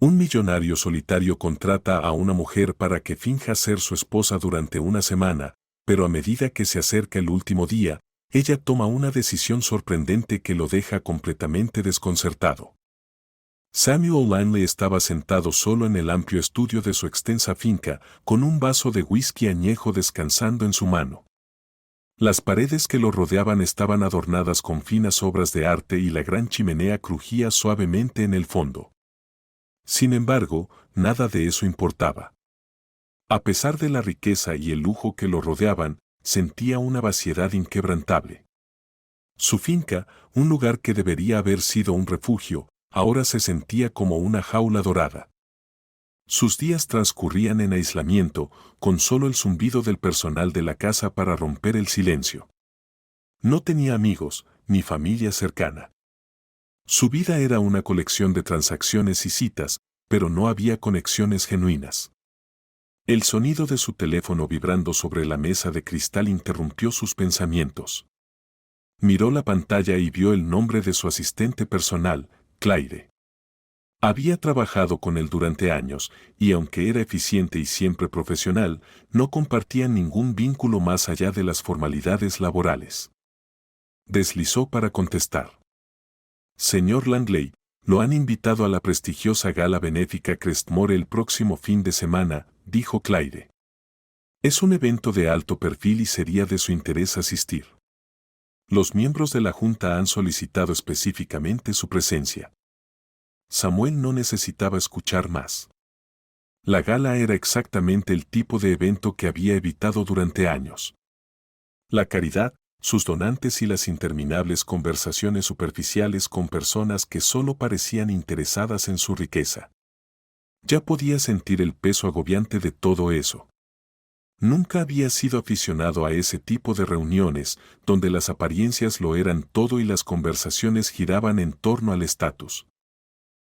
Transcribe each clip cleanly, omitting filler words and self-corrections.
Un millonario solitario contrata a una mujer para que finja ser su esposa durante una semana, pero a medida que se acerca el último día, ella toma una decisión sorprendente que lo deja completamente desconcertado. Samuel Langley estaba sentado solo en el amplio estudio de su extensa finca, con un vaso de whisky añejo descansando en su mano. Las paredes que lo rodeaban estaban adornadas con finas obras de arte y la gran chimenea crujía suavemente en el fondo. Sin embargo, nada de eso importaba. A pesar de la riqueza y el lujo que lo rodeaban, sentía una vaciedad inquebrantable. Su finca, un lugar que debería haber sido un refugio, ahora se sentía como una jaula dorada. Sus días transcurrían en aislamiento, con solo el zumbido del personal de la casa para romper el silencio. No tenía amigos, ni familia cercana. Su vida era una colección de transacciones y citas, pero no había conexiones genuinas. El sonido de su teléfono vibrando sobre la mesa de cristal interrumpió sus pensamientos. Miró la pantalla y vio el nombre de su asistente personal, Clyde. Había trabajado con él durante años, y aunque era eficiente y siempre profesional, no compartían ningún vínculo más allá de las formalidades laborales. Deslizó para contestar. Señor Langley, lo han invitado a la prestigiosa gala benéfica Crestmore el próximo fin de semana, dijo Clyde. Es un evento de alto perfil y sería de su interés asistir. Los miembros de la Junta han solicitado específicamente su presencia. Samuel no necesitaba escuchar más. La gala era exactamente el tipo de evento que había evitado durante años. La caridad, sus donantes y las interminables conversaciones superficiales con personas que solo parecían interesadas en su riqueza. Ya podía sentir el peso agobiante de todo eso. Nunca había sido aficionado a ese tipo de reuniones, donde las apariencias lo eran todo y las conversaciones giraban en torno al estatus.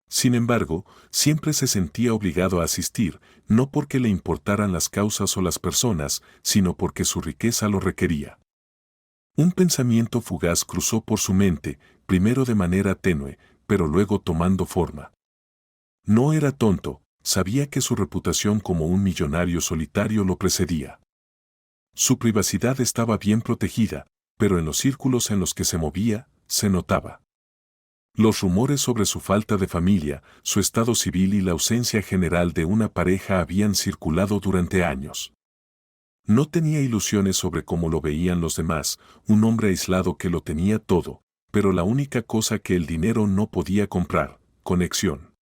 Sin embargo, siempre se sentía obligado a asistir, no porque le importaran las causas o las personas, sino porque su riqueza lo requería. Un pensamiento fugaz cruzó por su mente, primero de manera tenue, pero luego tomando forma. No era tonto, sabía que su reputación como un millonario solitario lo precedía. Su privacidad estaba bien protegida, pero en los círculos en los que se movía, se notaba. Los rumores sobre su falta de familia, su estado civil y la ausencia general de una pareja habían circulado durante años. No tenía ilusiones sobre cómo lo veían los demás, un hombre aislado que lo tenía todo, pero la única cosa que el dinero no podía comprar, conexión.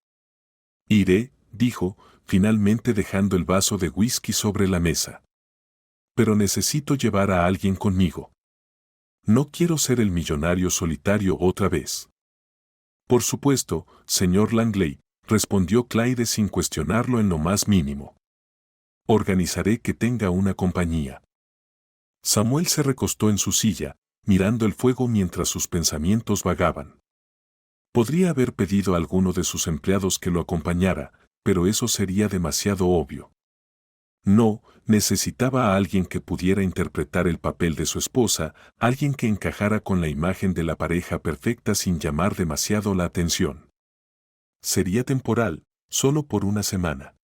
Iré, dijo, finalmente dejando el vaso de whisky sobre la mesa. Pero necesito llevar a alguien conmigo. No quiero ser el millonario solitario otra vez. Por supuesto, señor Langley, respondió Clyde sin cuestionarlo en lo más mínimo. Organizaré que tenga una compañía. Samuel se recostó en su silla, mirando el fuego mientras sus pensamientos vagaban. Podría haber pedido a alguno de sus empleados que lo acompañara, pero eso sería demasiado obvio. No, necesitaba a alguien que pudiera interpretar el papel de su esposa, alguien que encajara con la imagen de la pareja perfecta sin llamar demasiado la atención. Sería temporal, solo por una semana.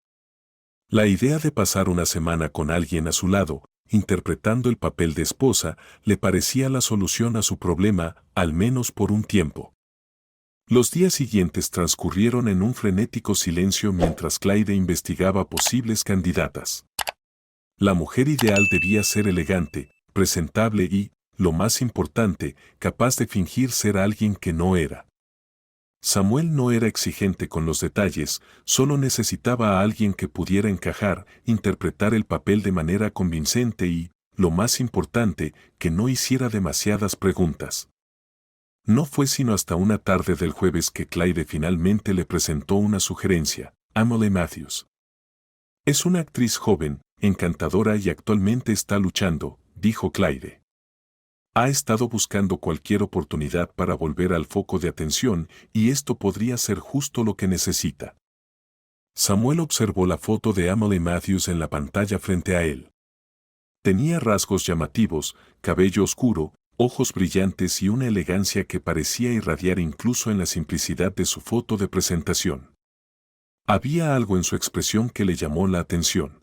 La idea de pasar una semana con alguien a su lado, interpretando el papel de esposa, le parecía la solución a su problema, al menos por un tiempo. Los días siguientes transcurrieron en un frenético silencio mientras Clyde investigaba posibles candidatas. La mujer ideal debía ser elegante, presentable y, lo más importante, capaz de fingir ser alguien que no era. Samuel no era exigente con los detalles, solo necesitaba a alguien que pudiera encajar, interpretar el papel de manera convincente y, lo más importante, que no hiciera demasiadas preguntas. No fue sino hasta una tarde del jueves que Clyde finalmente le presentó una sugerencia, Emily Matthews. Es una actriz joven, encantadora y actualmente está luchando, dijo Clyde. Ha estado buscando cualquier oportunidad para volver al foco de atención y esto podría ser justo lo que necesita. Samuel observó la foto de Emily Matthews en la pantalla frente a él. Tenía rasgos llamativos, cabello oscuro, ojos brillantes y una elegancia que parecía irradiar incluso en la simplicidad de su foto de presentación. Había algo en su expresión que le llamó la atención.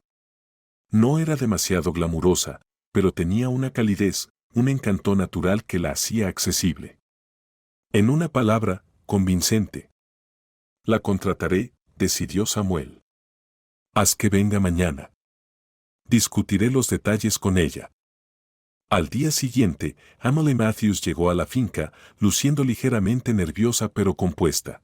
No era demasiado glamurosa, pero tenía una calidez, un encanto natural que la hacía accesible. En una palabra, convincente. La contrataré, decidió Samuel. Haz que venga mañana. Discutiré los detalles con ella. Al día siguiente, Emily Matthews llegó a la finca, luciendo ligeramente nerviosa pero compuesta.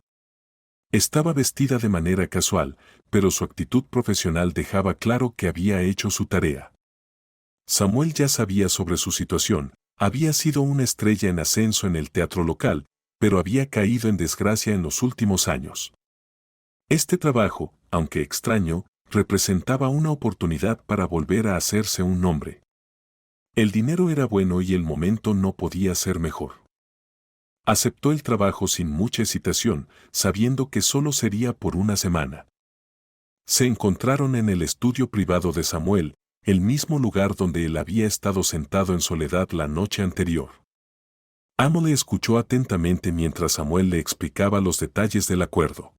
Estaba vestida de manera casual, pero su actitud profesional dejaba claro que había hecho su tarea. Samuel ya sabía sobre su situación, había sido una estrella en ascenso en el teatro local, pero había caído en desgracia en los últimos años. Este trabajo, aunque extraño, representaba una oportunidad para volver a hacerse un nombre. El dinero era bueno y el momento no podía ser mejor. Aceptó el trabajo sin mucha hesitación, sabiendo que solo sería por una semana. Se encontraron en el estudio privado de Samuel, el mismo lugar donde él había estado sentado en soledad la noche anterior. Emily escuchó atentamente mientras Samuel le explicaba los detalles del acuerdo.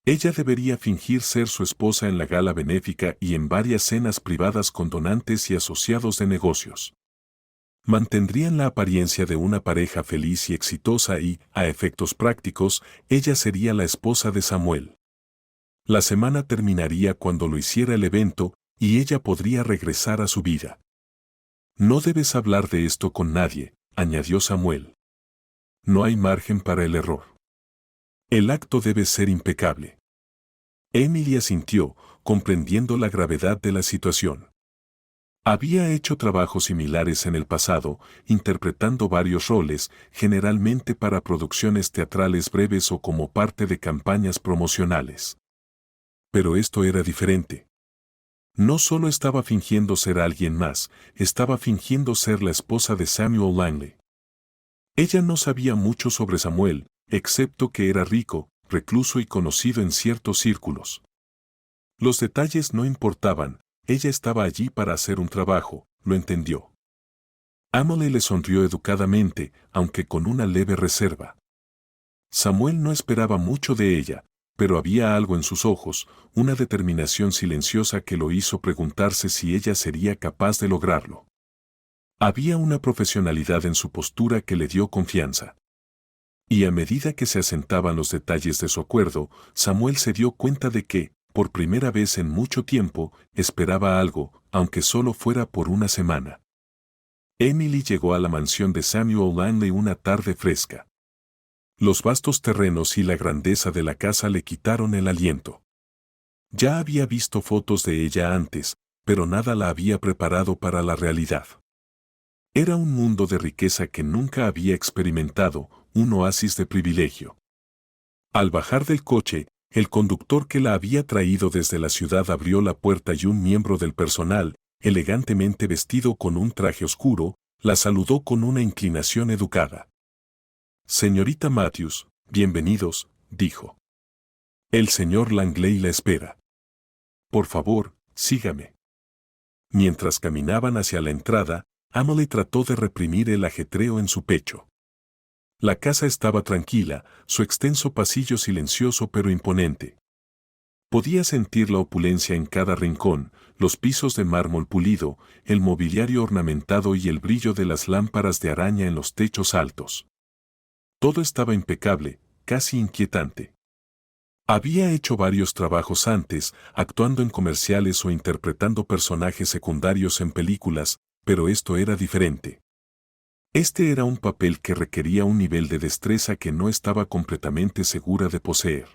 Ella debería fingir ser su esposa en la gala benéfica y en varias cenas privadas con donantes y asociados de negocios. Mantendrían la apariencia de una pareja feliz y exitosa y, a efectos prácticos, ella sería la esposa de Samuel. La semana terminaría cuando lo hiciera el evento y ella podría regresar a su vida. No debes hablar de esto con nadie, añadió Samuel. No hay margen para el error. El acto debe ser impecable. Emily asintió, comprendiendo la gravedad de la situación. Había hecho trabajos similares en el pasado, interpretando varios roles, generalmente para producciones teatrales breves o como parte de campañas promocionales. Pero esto era diferente. No solo estaba fingiendo ser alguien más, estaba fingiendo ser la esposa de Samuel Langley. Ella no sabía mucho sobre Samuel, excepto que era rico, recluso y conocido en ciertos círculos. Los detalles no importaban, ella estaba allí para hacer un trabajo, lo entendió. Emily le sonrió educadamente, aunque con una leve reserva. Samuel no esperaba mucho de ella, pero había algo en sus ojos, una determinación silenciosa que lo hizo preguntarse si ella sería capaz de lograrlo. Había una profesionalidad en su postura que le dio confianza. Y a medida que se asentaban los detalles de su acuerdo, Samuel se dio cuenta de que, por primera vez en mucho tiempo, esperaba algo, aunque solo fuera por una semana. Emily llegó a la mansión de Samuel Langley una tarde fresca. Los vastos terrenos y la grandeza de la casa le quitaron el aliento. Ya había visto fotos de ella antes, pero nada la había preparado para la realidad. Era un mundo de riqueza que nunca había experimentado, un oasis de privilegio. Al bajar del coche, el conductor que la había traído desde la ciudad abrió la puerta y un miembro del personal, elegantemente vestido con un traje oscuro, la saludó con una inclinación educada. Señorita Matthews, bienvenidos, dijo. El señor Langley la espera. Por favor, sígame. Mientras caminaban hacia la entrada, Emily trató de reprimir el ajetreo en su pecho. La casa estaba tranquila, su extenso pasillo silencioso pero imponente. Podía sentir la opulencia en cada rincón, los pisos de mármol pulido, el mobiliario ornamentado y el brillo de las lámparas de araña en los techos altos. Todo estaba impecable, casi inquietante. Había hecho varios trabajos antes, actuando en comerciales o interpretando personajes secundarios en películas, pero esto era diferente. Este era un papel que requería un nivel de destreza que no estaba completamente segura de poseer.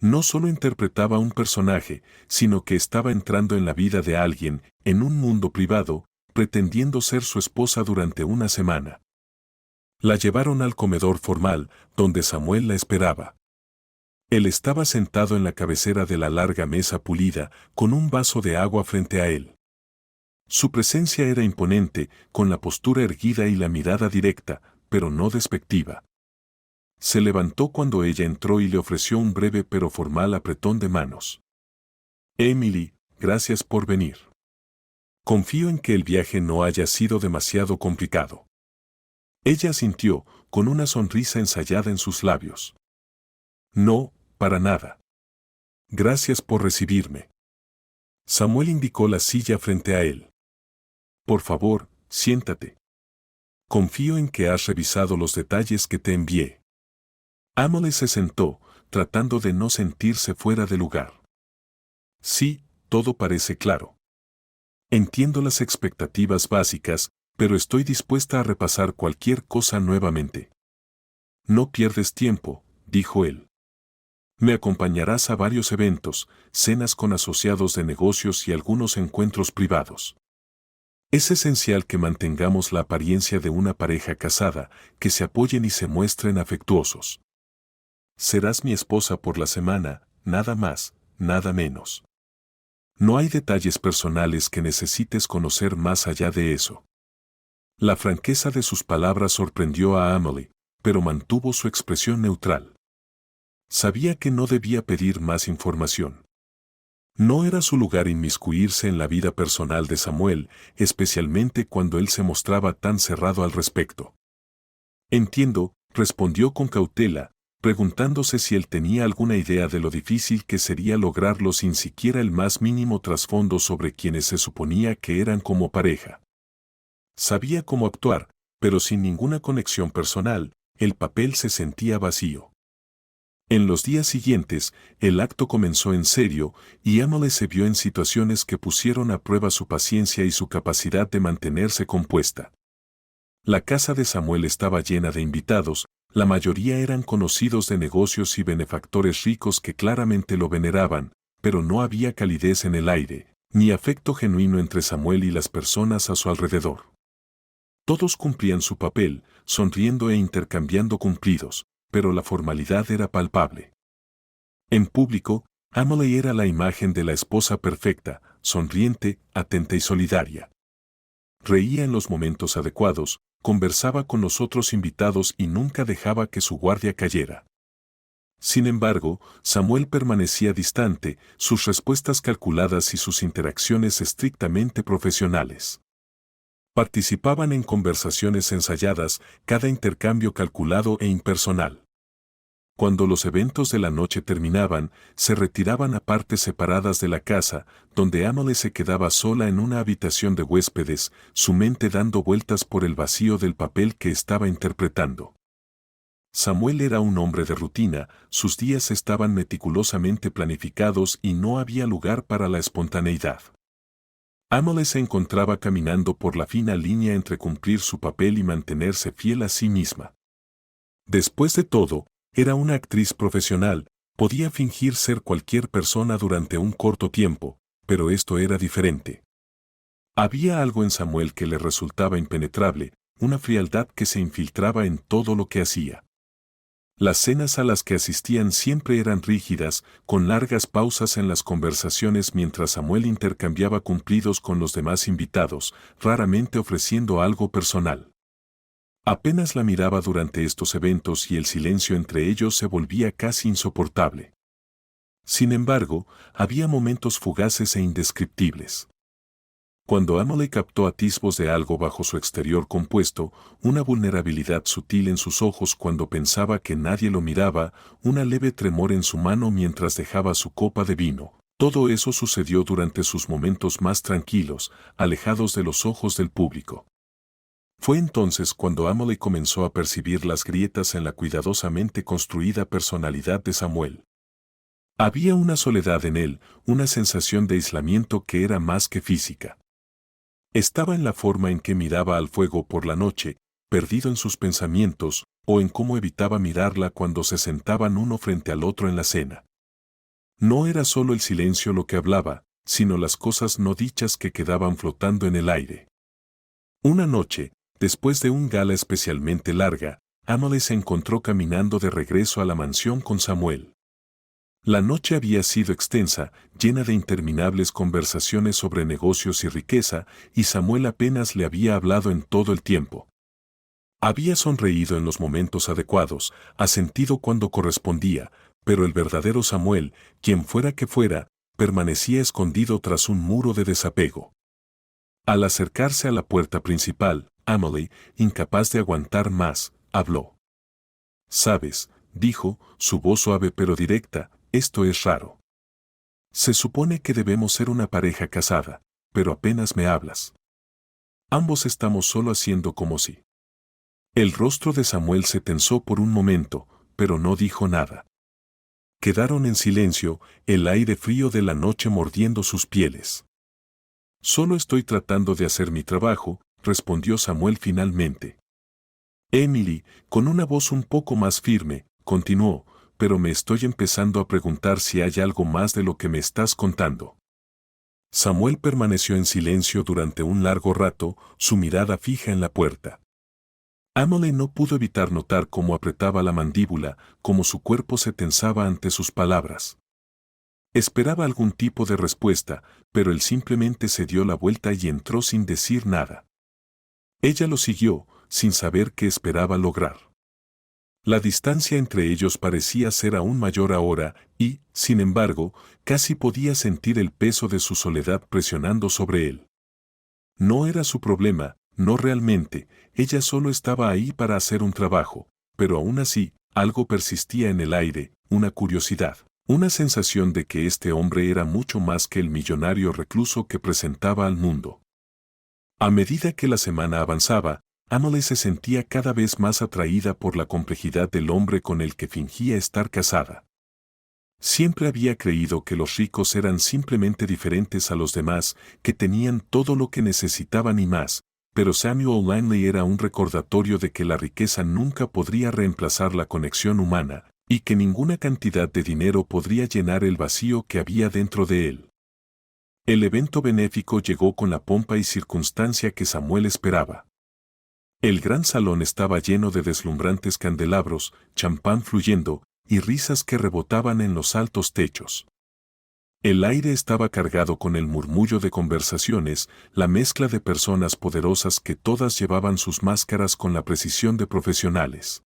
No solo interpretaba un personaje, sino que estaba entrando en la vida de alguien, en un mundo privado, pretendiendo ser su esposa durante una semana. La llevaron al comedor formal, donde Samuel la esperaba. Él estaba sentado en la cabecera de la larga mesa pulida, con un vaso de agua frente a él. Su presencia era imponente, con la postura erguida y la mirada directa, pero no despectiva. Se levantó cuando ella entró y le ofreció un breve pero formal apretón de manos. Emily, gracias por venir. Confío en que el viaje no haya sido demasiado complicado. Ella asintió, con una sonrisa ensayada en sus labios. No, para nada. Gracias por recibirme. Samuel indicó la silla frente a él. Por favor, siéntate. Confío en que has revisado los detalles que te envié. Emily se sentó, tratando de no sentirse fuera de lugar. Sí, todo parece claro. Entiendo las expectativas básicas, pero estoy dispuesta a repasar cualquier cosa nuevamente. No pierdes tiempo, dijo él. Me acompañarás a varios eventos, cenas con asociados de negocios y algunos encuentros privados. Es esencial que mantengamos la apariencia de una pareja casada, que se apoyen y se muestren afectuosos. Serás mi esposa por la semana, nada más, nada menos. No hay detalles personales que necesites conocer más allá de eso. La franqueza de sus palabras sorprendió a Emily, pero mantuvo su expresión neutral. Sabía que no debía pedir más información. No era su lugar inmiscuirse en la vida personal de Samuel, especialmente cuando él se mostraba tan cerrado al respecto. Entiendo, respondió con cautela, preguntándose si él tenía alguna idea de lo difícil que sería lograrlo sin siquiera el más mínimo trasfondo sobre quienes se suponía que eran como pareja. Sabía cómo actuar, pero sin ninguna conexión personal, el papel se sentía vacío. En los días siguientes, el acto comenzó en serio, y Emily se vio en situaciones que pusieron a prueba su paciencia y su capacidad de mantenerse compuesta. La casa de Samuel estaba llena de invitados, la mayoría eran conocidos de negocios y benefactores ricos que claramente lo veneraban, pero no había calidez en el aire, ni afecto genuino entre Samuel y las personas a su alrededor. Todos cumplían su papel, sonriendo e intercambiando cumplidos, pero la formalidad era palpable. En público, Emily era la imagen de la esposa perfecta, sonriente, atenta y solidaria. Reía en los momentos adecuados, conversaba con los otros invitados y nunca dejaba que su guardia cayera. Sin embargo, Samuel permanecía distante, sus respuestas calculadas y sus interacciones estrictamente profesionales. Participaban en conversaciones ensayadas, cada intercambio calculado e impersonal. Cuando los eventos de la noche terminaban, se retiraban a partes separadas de la casa, donde Emily se quedaba sola en una habitación de huéspedes, su mente dando vueltas por el vacío del papel que estaba interpretando. Samuel era un hombre de rutina, sus días estaban meticulosamente planificados y no había lugar para la espontaneidad. Emily se encontraba caminando por la fina línea entre cumplir su papel y mantenerse fiel a sí misma. Después de todo, era una actriz profesional, podía fingir ser cualquier persona durante un corto tiempo, pero esto era diferente. Había algo en Samuel que le resultaba impenetrable, una frialdad que se infiltraba en todo lo que hacía. Las cenas a las que asistían siempre eran rígidas, con largas pausas en las conversaciones mientras Samuel intercambiaba cumplidos con los demás invitados, raramente ofreciendo algo personal. Apenas la miraba durante estos eventos y el silencio entre ellos se volvía casi insoportable. Sin embargo, había momentos fugaces e indescriptibles. Cuando Emily captó atisbos de algo bajo su exterior compuesto, una vulnerabilidad sutil en sus ojos cuando pensaba que nadie lo miraba, una leve tremor en su mano mientras dejaba su copa de vino, todo eso sucedió durante sus momentos más tranquilos, alejados de los ojos del público. Fue entonces cuando Emily comenzó a percibir las grietas en la cuidadosamente construida personalidad de Samuel. Había una soledad en él, una sensación de aislamiento que era más que física. Estaba en la forma en que miraba al fuego por la noche, perdido en sus pensamientos, o en cómo evitaba mirarla cuando se sentaban uno frente al otro en la cena. No era solo el silencio lo que hablaba, sino las cosas no dichas que quedaban flotando en el aire. Una noche, después de un gala especialmente larga, Emily se encontró caminando de regreso a la mansión con Samuel. La noche había sido extensa, llena de interminables conversaciones sobre negocios y riqueza, y Samuel apenas le había hablado en todo el tiempo. Había sonreído en los momentos adecuados, asentido cuando correspondía, pero el verdadero Samuel, quien fuera que fuera, permanecía escondido tras un muro de desapego. Al acercarse a la puerta principal, Emily, incapaz de aguantar más, habló. «Sabes», dijo, su voz suave pero directa, «esto es raro. Se supone que debemos ser una pareja casada, pero apenas me hablas. Ambos estamos solo haciendo como si. El rostro de Samuel se tensó por un momento, pero no dijo nada. Quedaron en silencio, el aire frío de la noche mordiendo sus pieles. Solo estoy tratando de hacer mi trabajo, respondió Samuel finalmente. Emily, con una voz un poco más firme, continuó, pero me estoy empezando a preguntar si hay algo más de lo que me estás contando. Samuel permaneció en silencio durante un largo rato, su mirada fija en la puerta. Emily no pudo evitar notar cómo apretaba la mandíbula, cómo su cuerpo se tensaba ante sus palabras. Esperaba algún tipo de respuesta, pero él simplemente se dio la vuelta y entró sin decir nada. Ella lo siguió, sin saber qué esperaba lograr. La distancia entre ellos parecía ser aún mayor ahora y, sin embargo, casi podía sentir el peso de su soledad presionando sobre él. No era su problema, no realmente, ella solo estaba ahí para hacer un trabajo, pero aún así, algo persistía en el aire, una curiosidad, una sensación de que este hombre era mucho más que el millonario recluso que presentaba al mundo. A medida que la semana avanzaba, Emily se sentía cada vez más atraída por la complejidad del hombre con el que fingía estar casada. Siempre había creído que los ricos eran simplemente diferentes a los demás, que tenían todo lo que necesitaban y más, pero Samuel Langley era un recordatorio de que la riqueza nunca podría reemplazar la conexión humana, y que ninguna cantidad de dinero podría llenar el vacío que había dentro de él. El evento benéfico llegó con la pompa y circunstancia que Samuel esperaba. El gran salón estaba lleno de deslumbrantes candelabros, champán fluyendo, y risas que rebotaban en los altos techos. El aire estaba cargado con el murmullo de conversaciones, la mezcla de personas poderosas que todas llevaban sus máscaras con la precisión de profesionales.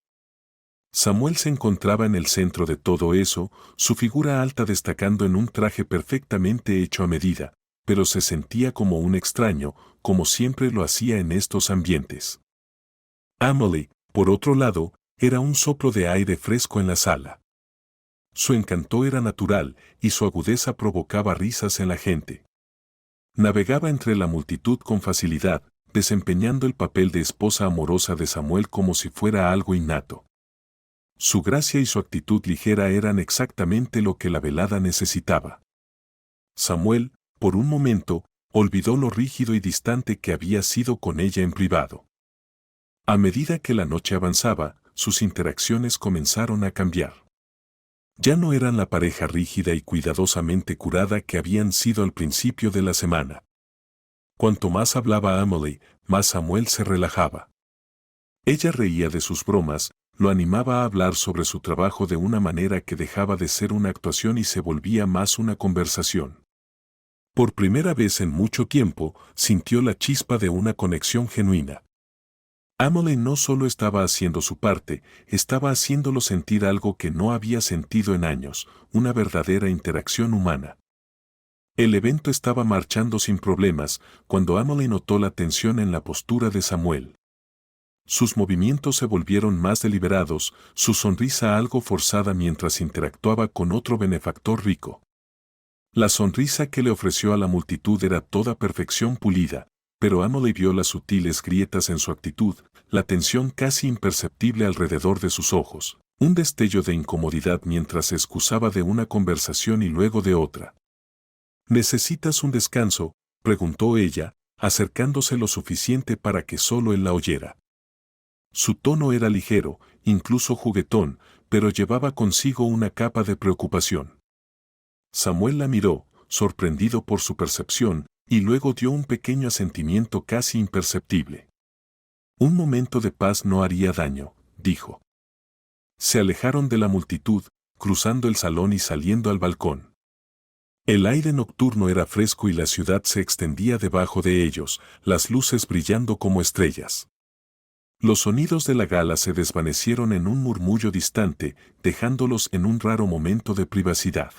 Samuel se encontraba en el centro de todo eso, su figura alta destacando en un traje perfectamente hecho a medida, pero se sentía como un extraño, como siempre lo hacía en estos ambientes. Emily, por otro lado, era un soplo de aire fresco en la sala. Su encanto era natural y su agudeza provocaba risas en la gente. Navegaba entre la multitud con facilidad, desempeñando el papel de esposa amorosa de Samuel como si fuera algo innato. Su gracia y su actitud ligera eran exactamente lo que la velada necesitaba. Samuel, por un momento, olvidó lo rígido y distante que había sido con ella en privado. A medida que la noche avanzaba, sus interacciones comenzaron a cambiar. Ya no eran la pareja rígida y cuidadosamente curada que habían sido al principio de la semana. Cuanto más hablaba Emily, más Samuel se relajaba. Ella reía de sus bromas, lo animaba a hablar sobre su trabajo de una manera que dejaba de ser una actuación y se volvía más una conversación. Por primera vez en mucho tiempo, sintió la chispa de una conexión genuina. Emily no solo estaba haciendo su parte, estaba haciéndolo sentir algo que no había sentido en años, una verdadera interacción humana. El evento estaba marchando sin problemas, cuando Emily notó la tensión en la postura de Samuel. Sus movimientos se volvieron más deliberados, su sonrisa algo forzada mientras interactuaba con otro benefactor rico. La sonrisa que le ofreció a la multitud era toda perfección pulida, pero Emily vio las sutiles grietas en su actitud, la tensión casi imperceptible alrededor de sus ojos, un destello de incomodidad mientras se excusaba de una conversación y luego de otra. ¿Necesitas un descanso?, preguntó ella, acercándose lo suficiente para que solo él la oyera. Su tono era ligero, incluso juguetón, pero llevaba consigo una capa de preocupación. Samuel la miró, sorprendido por su percepción, y luego dio un pequeño asentimiento casi imperceptible. Un momento de paz no haría daño, dijo. Se alejaron de la multitud, cruzando el salón y saliendo al balcón. El aire nocturno era fresco y la ciudad se extendía debajo de ellos, las luces brillando como estrellas. Los sonidos de la gala se desvanecieron en un murmullo distante, dejándolos en un raro momento de privacidad.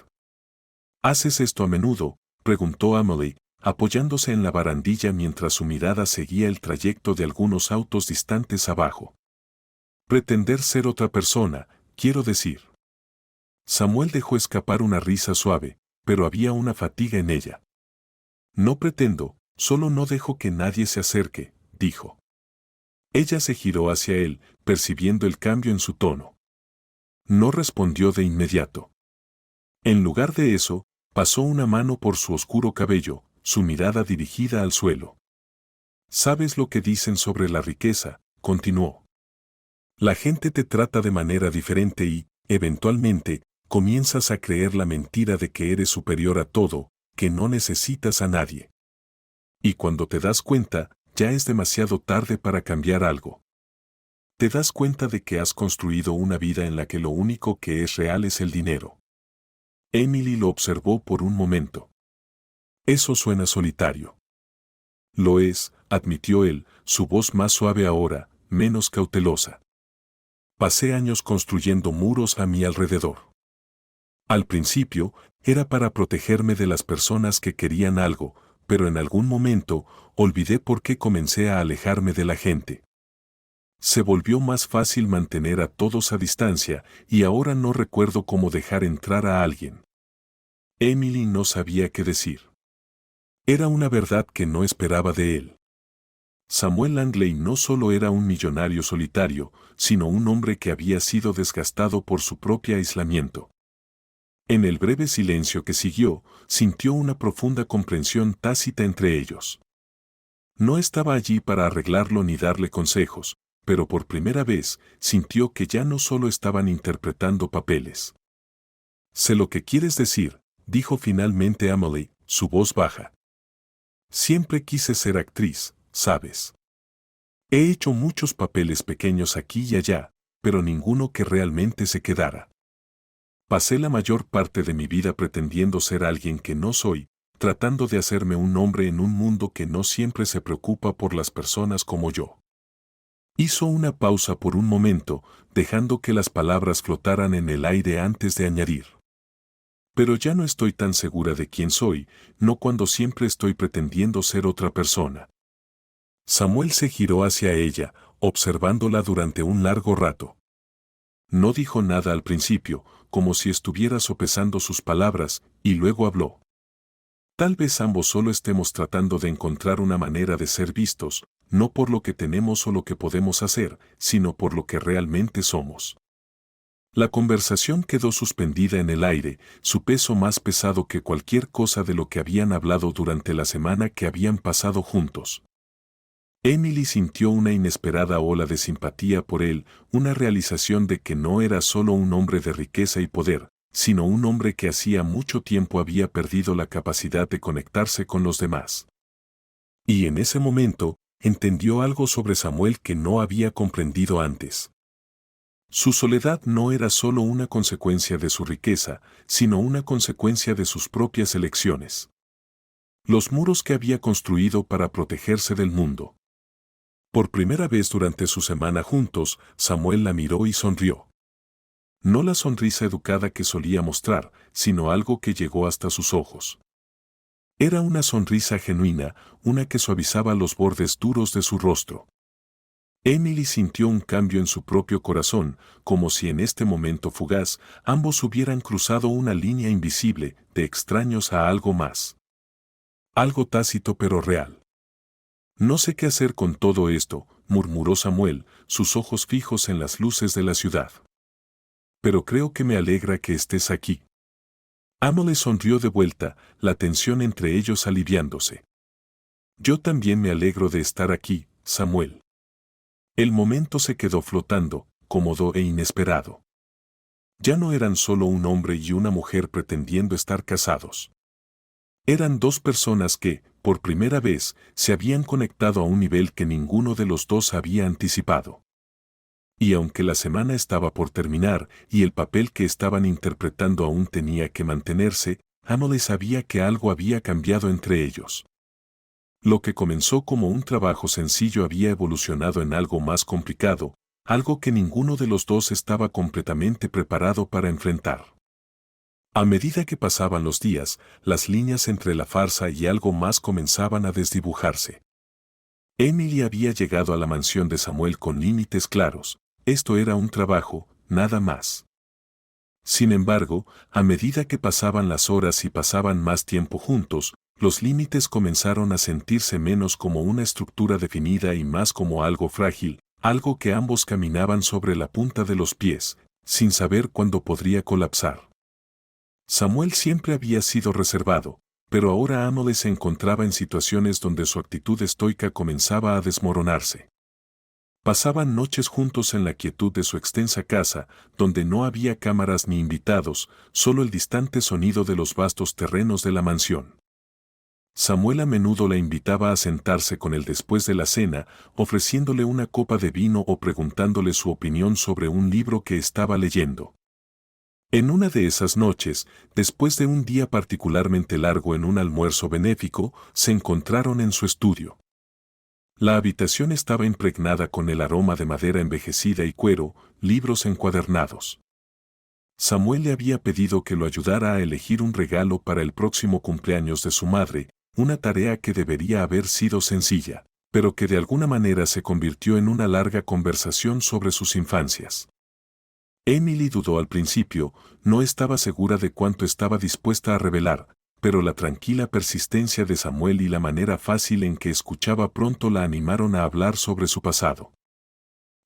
¿Haces esto a menudo?, preguntó Emily, apoyándose en la barandilla mientras su mirada seguía el trayecto de algunos autos distantes abajo. Pretender ser otra persona, quiero decir. Samuel dejó escapar una risa suave, pero había una fatiga en ella. No pretendo, solo no dejo que nadie se acerque, dijo. Ella se giró hacia él, percibiendo el cambio en su tono. No respondió de inmediato. En lugar de eso, pasó una mano por su oscuro cabello, su mirada dirigida al suelo. ¿Sabes lo que dicen sobre la riqueza?, continuó. La gente te trata de manera diferente y, eventualmente, comienzas a creer la mentira de que eres superior a todo, que no necesitas a nadie. Y cuando te das cuenta, ya es demasiado tarde para cambiar algo. Te das cuenta de que has construido una vida en la que lo único que es real es el dinero. Emily lo observó por un momento. Eso suena solitario. Lo es, admitió él, su voz más suave ahora, menos cautelosa. Pasé años construyendo muros a mi alrededor. Al principio, era para protegerme de las personas que querían algo, pero en algún momento, olvidé por qué comencé a alejarme de la gente. Se volvió más fácil mantener a todos a distancia, y ahora no recuerdo cómo dejar entrar a alguien. Emily no sabía qué decir. Era una verdad que no esperaba de él. Samuel Langley no solo era un millonario solitario, sino un hombre que había sido desgastado por su propio aislamiento. En el breve silencio que siguió, sintió una profunda comprensión tácita entre ellos. No estaba allí para arreglarlo ni darle consejos, pero por primera vez sintió que ya no solo estaban interpretando papeles. Sé lo que quieres decir, dijo finalmente Emily, su voz baja. Siempre quise ser actriz, ¿sabes? He hecho muchos papeles pequeños aquí y allá, pero ninguno que realmente se quedara. Pasé la mayor parte de mi vida pretendiendo ser alguien que no soy, tratando de hacerme un nombre en un mundo que no siempre se preocupa por las personas como yo. Hizo una pausa por un momento, dejando que las palabras flotaran en el aire antes de añadir. Pero ya no estoy tan segura de quién soy, no cuando siempre estoy pretendiendo ser otra persona. Samuel se giró hacia ella, observándola durante un largo rato. No dijo nada al principio, como si estuviera sopesando sus palabras, y luego habló. Tal vez ambos solo estemos tratando de encontrar una manera de ser vistos, no por lo que tenemos o lo que podemos hacer, sino por lo que realmente somos. La conversación quedó suspendida en el aire, su peso más pesado que cualquier cosa de lo que habían hablado durante la semana que habían pasado juntos. Emily sintió una inesperada ola de simpatía por él, una realización de que no era solo un hombre de riqueza y poder, sino un hombre que hacía mucho tiempo había perdido la capacidad de conectarse con los demás. Y en ese momento, entendió algo sobre Samuel que no había comprendido antes. Su soledad no era solo una consecuencia de su riqueza, sino una consecuencia de sus propias elecciones. Los muros que había construido para protegerse del mundo. Por primera vez durante su semana juntos, Samuel la miró y sonrió. No la sonrisa educada que solía mostrar, sino algo que llegó hasta sus ojos. Era una sonrisa genuina, una que suavizaba los bordes duros de su rostro. Emily sintió un cambio en su propio corazón, como si en este momento fugaz ambos hubieran cruzado una línea invisible, de extraños a algo más. Algo tácito pero real. No sé qué hacer con todo esto, murmuró Samuel, sus ojos fijos en las luces de la ciudad. Pero creo que me alegra que estés aquí. Emily sonrió de vuelta, la tensión entre ellos aliviándose. Yo también me alegro de estar aquí, Samuel. El momento se quedó flotando, cómodo e inesperado. Ya no eran solo un hombre y una mujer pretendiendo estar casados. Eran dos personas que, por primera vez, se habían conectado a un nivel que ninguno de los dos había anticipado. Y aunque la semana estaba por terminar y el papel que estaban interpretando aún tenía que mantenerse, Emily sabía que algo había cambiado entre ellos. Lo que comenzó como un trabajo sencillo había evolucionado en algo más complicado, algo que ninguno de los dos estaba completamente preparado para enfrentar. A medida que pasaban los días, las líneas entre la farsa y algo más comenzaban a desdibujarse. Emily había llegado a la mansión de Samuel con límites claros. Esto era un trabajo, nada más. Sin embargo, a medida que pasaban las horas y pasaban más tiempo juntos, los límites comenzaron a sentirse menos como una estructura definida y más como algo frágil, algo que ambos caminaban sobre la punta de los pies, sin saber cuándo podría colapsar. Samuel siempre había sido reservado, pero ahora Amelie se encontraba en situaciones donde su actitud estoica comenzaba a desmoronarse. Pasaban noches juntos en la quietud de su extensa casa, donde no había cámaras ni invitados, solo el distante sonido de los vastos terrenos de la mansión. Samuel a menudo la invitaba a sentarse con él después de la cena, ofreciéndole una copa de vino o preguntándole su opinión sobre un libro que estaba leyendo. En una de esas noches, después de un día particularmente largo en un almuerzo benéfico, se encontraron en su estudio. La habitación estaba impregnada con el aroma de madera envejecida y cuero, libros encuadernados. Samuel le había pedido que lo ayudara a elegir un regalo para el próximo cumpleaños de su madre, una tarea que debería haber sido sencilla, pero que de alguna manera se convirtió en una larga conversación sobre sus infancias. Emily dudó al principio, no estaba segura de cuánto estaba dispuesta a revelar, pero la tranquila persistencia de Samuel y la manera fácil en que escuchaba pronto la animaron a hablar sobre su pasado.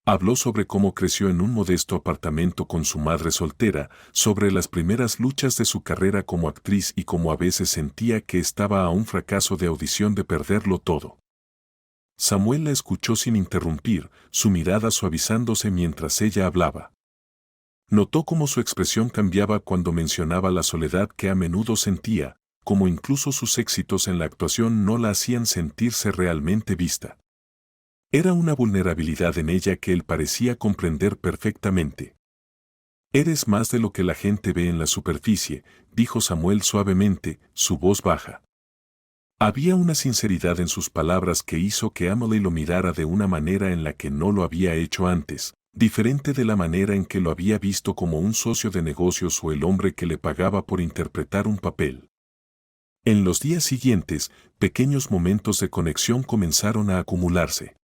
Habló sobre cómo creció en un modesto apartamento con su madre soltera, sobre las primeras luchas de su carrera como actriz y cómo a veces sentía que estaba a un fracaso de audición de perderlo todo. Samuel la escuchó sin interrumpir, su mirada suavizándose mientras ella hablaba. Notó cómo su expresión cambiaba cuando mencionaba la soledad que a menudo sentía, como incluso sus éxitos en la actuación no la hacían sentirse realmente vista. Era una vulnerabilidad en ella que él parecía comprender perfectamente. «Eres más de lo que la gente ve en la superficie», dijo Samuel suavemente, su voz baja. Había una sinceridad en sus palabras que hizo que Emily lo mirara de una manera en la que no lo había hecho antes, diferente de la manera en que lo había visto como un socio de negocios o el hombre que le pagaba por interpretar un papel. En los días siguientes, pequeños momentos de conexión comenzaron a acumularse.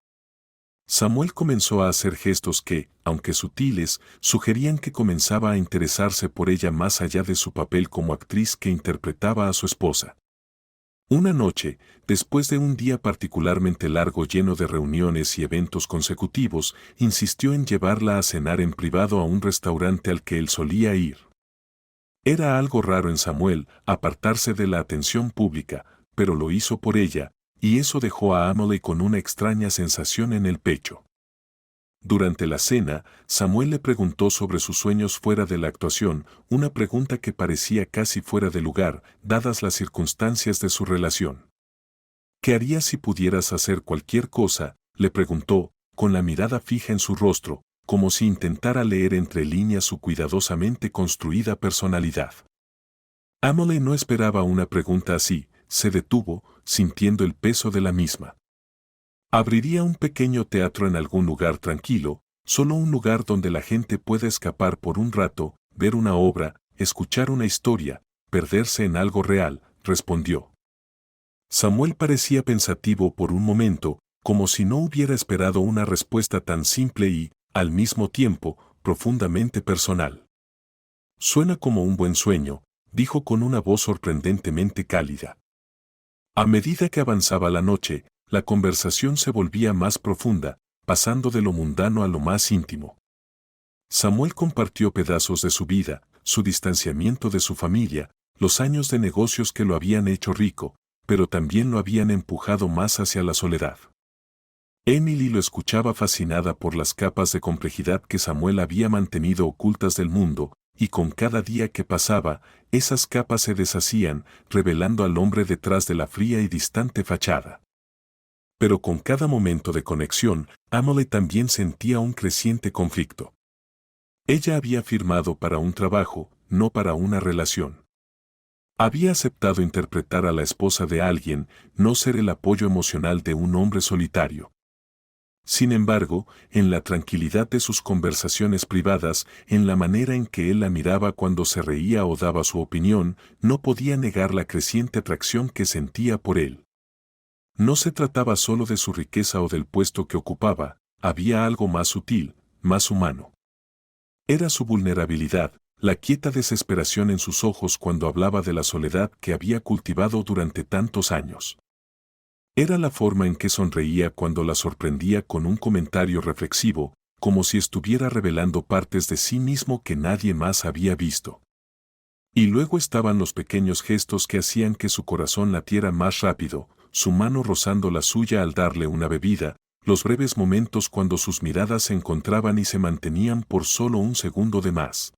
Samuel comenzó a hacer gestos que, aunque sutiles, sugerían que comenzaba a interesarse por ella más allá de su papel como actriz que interpretaba a su esposa. Una noche, después de un día particularmente largo lleno de reuniones y eventos consecutivos, insistió en llevarla a cenar en privado a un restaurante al que él solía ir. Era algo raro en Samuel apartarse de la atención pública, pero lo hizo por ella, y eso dejó a Emily con una extraña sensación en el pecho. Durante la cena, Samuel le preguntó sobre sus sueños fuera de la actuación, una pregunta que parecía casi fuera de lugar, dadas las circunstancias de su relación. «¿Qué harías si pudieras hacer cualquier cosa?», le preguntó, con la mirada fija en su rostro, como si intentara leer entre líneas su cuidadosamente construida personalidad. Emily no esperaba una pregunta así, se detuvo, sintiendo el peso de la misma. Abriría un pequeño teatro en algún lugar tranquilo, solo un lugar donde la gente pueda escapar por un rato, ver una obra, escuchar una historia, perderse en algo real, respondió. Samuel parecía pensativo por un momento, como si no hubiera esperado una respuesta tan simple y, al mismo tiempo, profundamente personal. «Suena como un buen sueño», dijo con una voz sorprendentemente cálida. A medida que avanzaba la noche, la conversación se volvía más profunda, pasando de lo mundano a lo más íntimo. Samuel compartió pedazos de su vida, su distanciamiento de su familia, los años de negocios que lo habían hecho rico, pero también lo habían empujado más hacia la soledad. Emily lo escuchaba fascinada por las capas de complejidad que Samuel había mantenido ocultas del mundo, y con cada día que pasaba, esas capas se deshacían, revelando al hombre detrás de la fría y distante fachada. Pero con cada momento de conexión, Emily también sentía un creciente conflicto. Ella había firmado para un trabajo, no para una relación. Había aceptado interpretar a la esposa de alguien, no ser el apoyo emocional de un hombre solitario. Sin embargo, en la tranquilidad de sus conversaciones privadas, en la manera en que él la miraba cuando se reía o daba su opinión, no podía negar la creciente atracción que sentía por él. No se trataba solo de su riqueza o del puesto que ocupaba, había algo más sutil, más humano. Era su vulnerabilidad, la quieta desesperación en sus ojos cuando hablaba de la soledad que había cultivado durante tantos años. Era la forma en que sonreía cuando la sorprendía con un comentario reflexivo, como si estuviera revelando partes de sí mismo que nadie más había visto. Y luego estaban los pequeños gestos que hacían que su corazón latiera más rápido, su mano rozando la suya al darle una bebida, los breves momentos cuando sus miradas se encontraban y se mantenían por solo un segundo de más.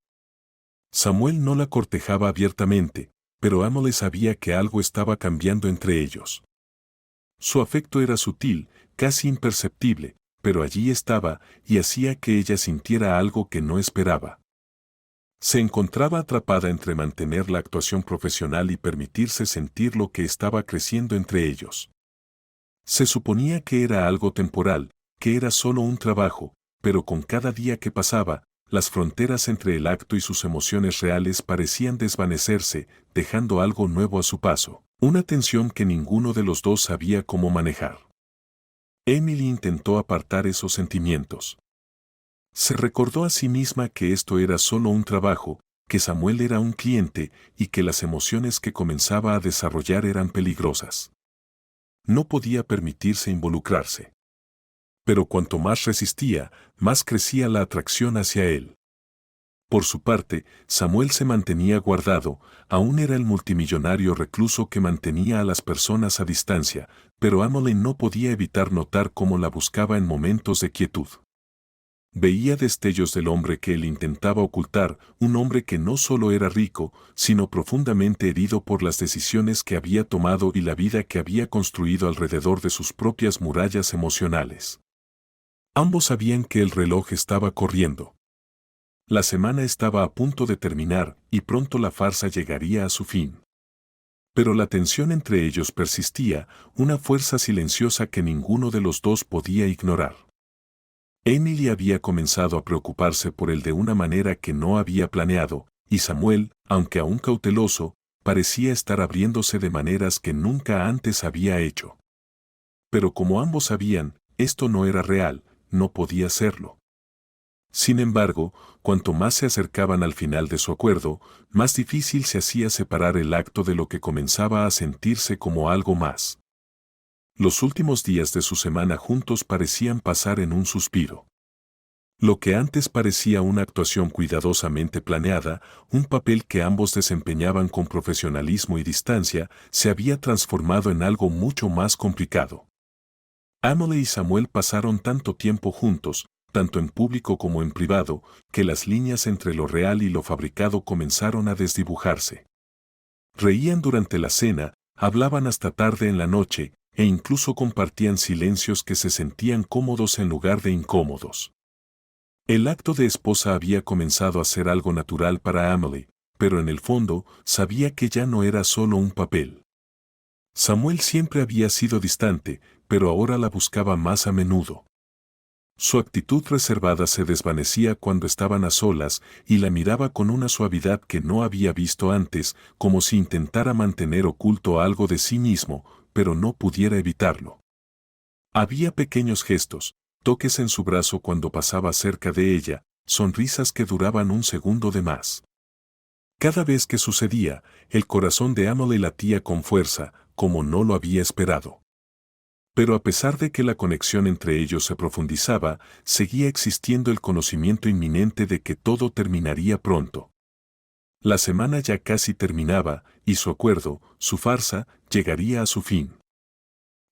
Samuel no la cortejaba abiertamente, pero Emily sabía que algo estaba cambiando entre ellos. Su afecto era sutil, casi imperceptible, pero allí estaba y hacía que ella sintiera algo que no esperaba. Se encontraba atrapada entre mantener la actuación profesional y permitirse sentir lo que estaba creciendo entre ellos. Se suponía que era algo temporal, que era solo un trabajo, pero con cada día que pasaba, las fronteras entre el acto y sus emociones reales parecían desvanecerse, dejando algo nuevo a su paso, una tensión que ninguno de los dos sabía cómo manejar. Emily intentó apartar esos sentimientos. Se recordó a sí misma que esto era solo un trabajo, que Samuel era un cliente y que las emociones que comenzaba a desarrollar eran peligrosas. No podía permitirse involucrarse. Pero cuanto más resistía, más crecía la atracción hacia él. Por su parte, Samuel se mantenía guardado, aún era el multimillonario recluso que mantenía a las personas a distancia, pero Emily no podía evitar notar cómo la buscaba en momentos de quietud. Veía destellos del hombre que él intentaba ocultar, un hombre que no solo era rico, sino profundamente herido por las decisiones que había tomado y la vida que había construido alrededor de sus propias murallas emocionales. Ambos sabían que el reloj estaba corriendo. La semana estaba a punto de terminar y pronto la farsa llegaría a su fin. Pero la tensión entre ellos persistía, una fuerza silenciosa que ninguno de los dos podía ignorar. Emily había comenzado a preocuparse por él de una manera que no había planeado, y Samuel, aunque aún cauteloso, parecía estar abriéndose de maneras que nunca antes había hecho. Pero como ambos sabían, esto no era real, no podía serlo. Sin embargo, cuanto más se acercaban al final de su acuerdo, más difícil se hacía separar el acto de lo que comenzaba a sentirse como algo más. Los últimos días de su semana juntos parecían pasar en un suspiro. Lo que antes parecía una actuación cuidadosamente planeada, un papel que ambos desempeñaban con profesionalismo y distancia, se había transformado en algo mucho más complicado. Emily y Samuel pasaron tanto tiempo juntos, tanto en público como en privado, que las líneas entre lo real y lo fabricado comenzaron a desdibujarse. Reían durante la cena, hablaban hasta tarde en la noche, e incluso compartían silencios que se sentían cómodos en lugar de incómodos. El acto de esposa había comenzado a ser algo natural para Emily, pero en el fondo sabía que ya no era solo un papel. Samuel siempre había sido distante, pero ahora la buscaba más a menudo. Su actitud reservada se desvanecía cuando estaban a solas y la miraba con una suavidad que no había visto antes, como si intentara mantener oculto algo de sí mismo, pero no pudiera evitarlo. Había pequeños gestos, toques en su brazo cuando pasaba cerca de ella, sonrisas que duraban un segundo de más. Cada vez que sucedía, el corazón de Emily latía con fuerza, como no lo había esperado. Pero a pesar de que la conexión entre ellos se profundizaba, seguía existiendo el conocimiento inminente de que todo terminaría pronto. La semana ya casi terminaba, y su acuerdo, su farsa, llegaría a su fin.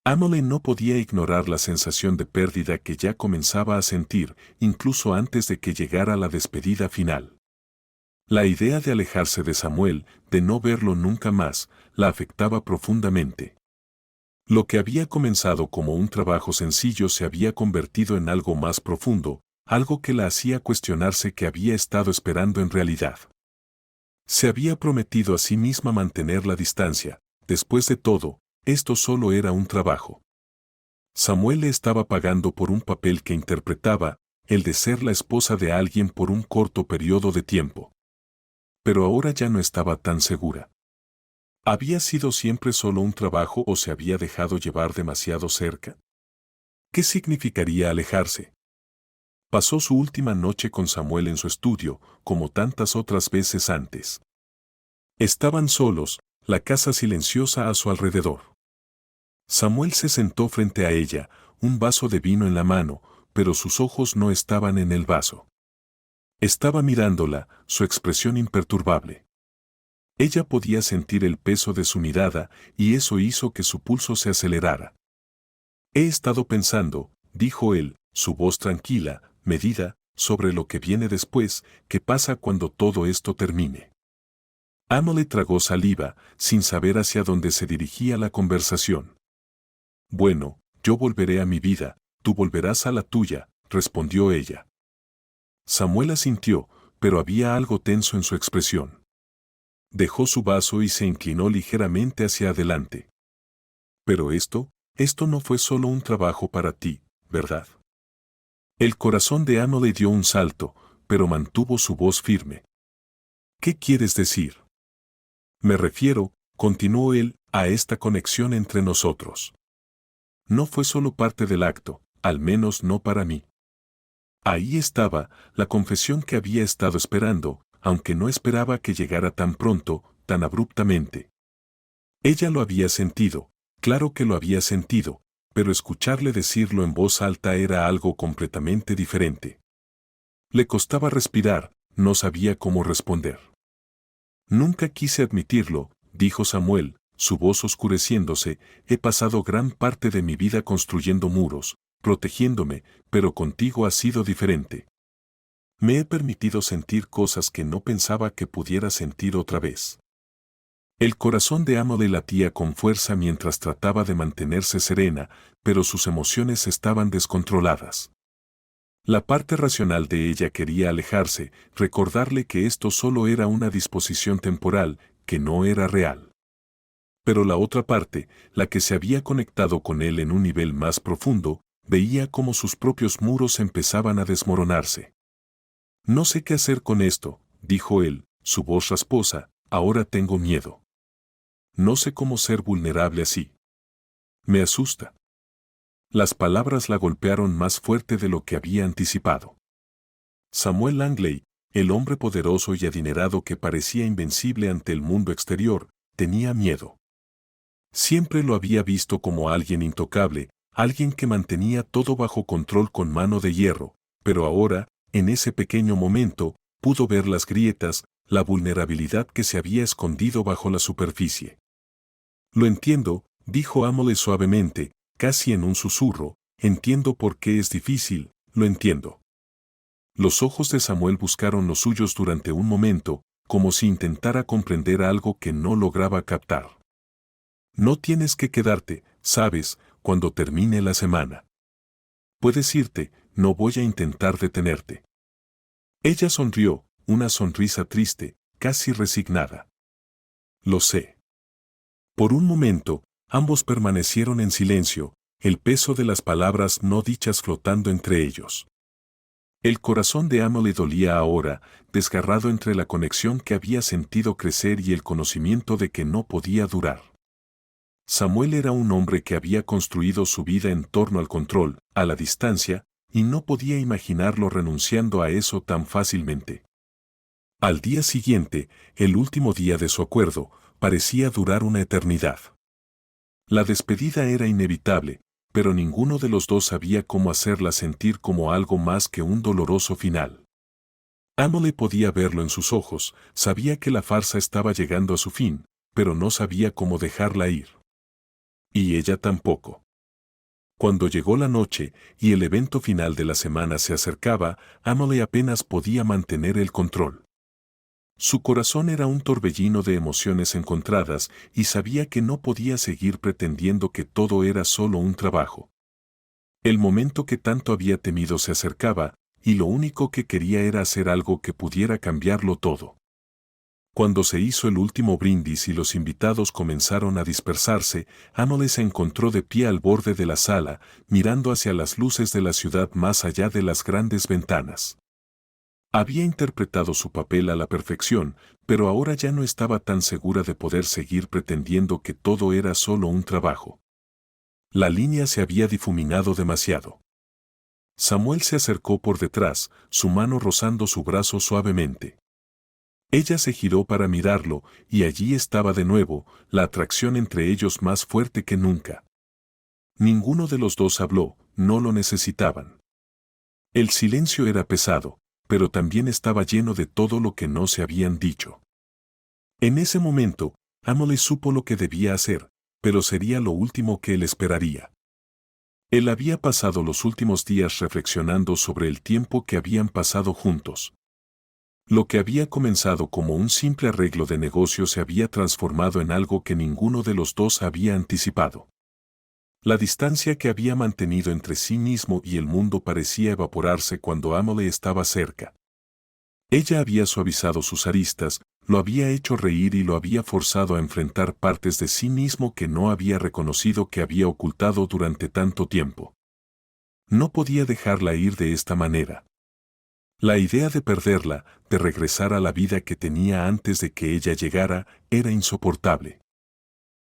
Emily no podía ignorar la sensación de pérdida que ya comenzaba a sentir, incluso antes de que llegara la despedida final. La idea de alejarse de Samuel, de no verlo nunca más, la afectaba profundamente. Lo que había comenzado como un trabajo sencillo se había convertido en algo más profundo, algo que la hacía cuestionarse qué había estado esperando en realidad. Se había prometido a sí misma mantener la distancia, después de todo, esto solo era un trabajo. Samuel le estaba pagando por un papel que interpretaba, el de ser la esposa de alguien por un corto periodo de tiempo. Pero ahora ya no estaba tan segura. ¿Había sido siempre solo un trabajo o se había dejado llevar demasiado cerca? ¿Qué significaría alejarse? Pasó su última noche con Samuel en su estudio, como tantas otras veces antes. Estaban solos, la casa silenciosa a su alrededor. Samuel se sentó frente a ella, un vaso de vino en la mano, pero sus ojos no estaban en el vaso. Estaba mirándola, su expresión imperturbable. Ella podía sentir el peso de su mirada, y eso hizo que su pulso se acelerara. He estado pensando, dijo él, su voz tranquila, medida, sobre lo que viene después, qué pasa cuando todo esto termine. Emily tragó saliva, sin saber hacia dónde se dirigía la conversación. Bueno, yo volveré a mi vida, tú volverás a la tuya, respondió ella. Samuel asintió, pero había algo tenso en su expresión. Dejó su vaso y se inclinó ligeramente hacia adelante. Pero esto no fue solo un trabajo para ti, ¿verdad? El corazón de Emily dio un salto, pero mantuvo su voz firme. ¿Qué quieres decir? Me refiero, continuó él, a esta conexión entre nosotros. No fue solo parte del acto, al menos no para mí. Ahí estaba, la confesión que había estado esperando, aunque no esperaba que llegara tan pronto, tan abruptamente. Ella lo había sentido, claro que lo había sentido, pero escucharle decirlo en voz alta era algo completamente diferente. Le costaba respirar, no sabía cómo responder. Nunca quise admitirlo, dijo Samuel, su voz oscureciéndose, he pasado gran parte de mi vida construyendo muros, protegiéndome, pero contigo ha sido diferente. Me he permitido sentir cosas que no pensaba que pudiera sentir otra vez. El corazón de Emily latía con fuerza mientras trataba de mantenerse serena, pero sus emociones estaban descontroladas. La parte racional de ella quería alejarse, recordarle que esto solo era una disposición temporal, que no era real. Pero la otra parte, la que se había conectado con él en un nivel más profundo, veía cómo sus propios muros empezaban a desmoronarse. No sé qué hacer con esto, dijo él, su voz rasposa, ahora tengo miedo. No sé cómo ser vulnerable así. Me asusta. Las palabras la golpearon más fuerte de lo que había anticipado. Samuel Langley, el hombre poderoso y adinerado que parecía invencible ante el mundo exterior, tenía miedo. Siempre lo había visto como alguien intocable, alguien que mantenía todo bajo control con mano de hierro, pero ahora, en ese pequeño momento, pudo ver las grietas, la vulnerabilidad que se había escondido bajo la superficie. Lo entiendo, dijo Emily suavemente, casi en un susurro, entiendo por qué es difícil, lo entiendo. Los ojos de Samuel buscaron los suyos durante un momento, como si intentara comprender algo que no lograba captar. No tienes que quedarte, sabes, cuando termine la semana. Puedes irte, no voy a intentar detenerte. Ella sonrió, una sonrisa triste, casi resignada. Lo sé. Por un momento, ambos permanecieron en silencio, el peso de las palabras no dichas flotando entre ellos. El corazón de Emily dolía ahora, desgarrado entre la conexión que había sentido crecer y el conocimiento de que no podía durar. Samuel era un hombre que había construido su vida en torno al control, a la distancia, y no podía imaginarlo renunciando a eso tan fácilmente. Al día siguiente, el último día de su acuerdo, parecía durar una eternidad. La despedida era inevitable, pero ninguno de los dos sabía cómo hacerla sentir como algo más que un doloroso final. Emily podía verlo en sus ojos, sabía que la farsa estaba llegando a su fin, pero no sabía cómo dejarla ir. Y ella tampoco. Cuando llegó la noche y el evento final de la semana se acercaba, Emily apenas podía mantener el control. Su corazón era un torbellino de emociones encontradas y sabía que no podía seguir pretendiendo que todo era solo un trabajo. El momento que tanto había temido se acercaba, y lo único que quería era hacer algo que pudiera cambiarlo todo. Cuando se hizo el último brindis y los invitados comenzaron a dispersarse, Emily se encontró de pie al borde de la sala, mirando hacia las luces de la ciudad más allá de las grandes ventanas. Había interpretado su papel a la perfección, pero ahora ya no estaba tan segura de poder seguir pretendiendo que todo era solo un trabajo. La línea se había difuminado demasiado. Samuel se acercó por detrás, su mano rozando su brazo suavemente. Ella se giró para mirarlo, y allí estaba de nuevo, la atracción entre ellos más fuerte que nunca. Ninguno de los dos habló, no lo necesitaban. El silencio era pesado, pero también estaba lleno de todo lo que no se habían dicho. En ese momento, Emily supo lo que debía hacer, pero sería lo último que él esperaría. Él había pasado los últimos días reflexionando sobre el tiempo que habían pasado juntos. Lo que había comenzado como un simple arreglo de negocio se había transformado en algo que ninguno de los dos había anticipado. La distancia que había mantenido entre sí mismo y el mundo parecía evaporarse cuando Emily estaba cerca. Ella había suavizado sus aristas, lo había hecho reír y lo había forzado a enfrentar partes de sí mismo que no había reconocido que había ocultado durante tanto tiempo. No podía dejarla ir de esta manera. La idea de perderla, de regresar a la vida que tenía antes de que ella llegara, era insoportable.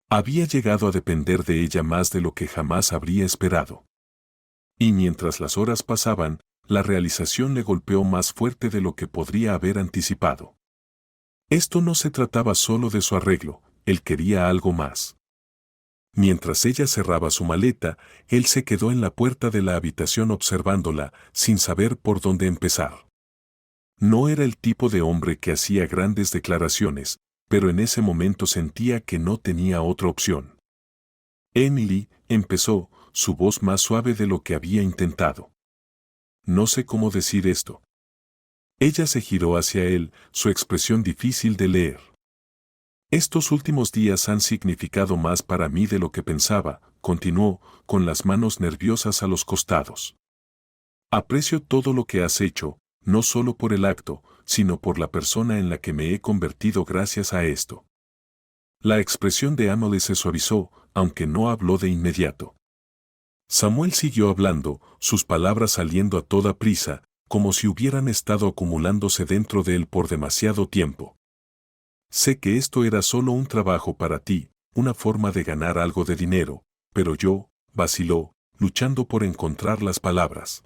Había llegado a depender de ella más de lo que jamás habría esperado. Y mientras las horas pasaban, la realización le golpeó más fuerte de lo que podría haber anticipado. Esto no se trataba solo de su arreglo, él quería algo más. Mientras ella cerraba su maleta, él se quedó en la puerta de la habitación observándola, sin saber por dónde empezar. No era el tipo de hombre que hacía grandes declaraciones, pero en ese momento sentía que no tenía otra opción. Emily, empezó, su voz más suave de lo que había intentado. No sé cómo decir esto. Ella se giró hacia él, su expresión difícil de leer. Estos últimos días han significado más para mí de lo que pensaba, continuó, con las manos nerviosas a los costados. Aprecio todo lo que has hecho, no solo por el acto, sino por la persona en la que me he convertido gracias a esto. La expresión de Emily se suavizó, aunque no habló de inmediato. Samuel siguió hablando, sus palabras saliendo a toda prisa, como si hubieran estado acumulándose dentro de él por demasiado tiempo. Sé que esto era solo un trabajo para ti, una forma de ganar algo de dinero, pero yo, vaciló, luchando por encontrar las palabras.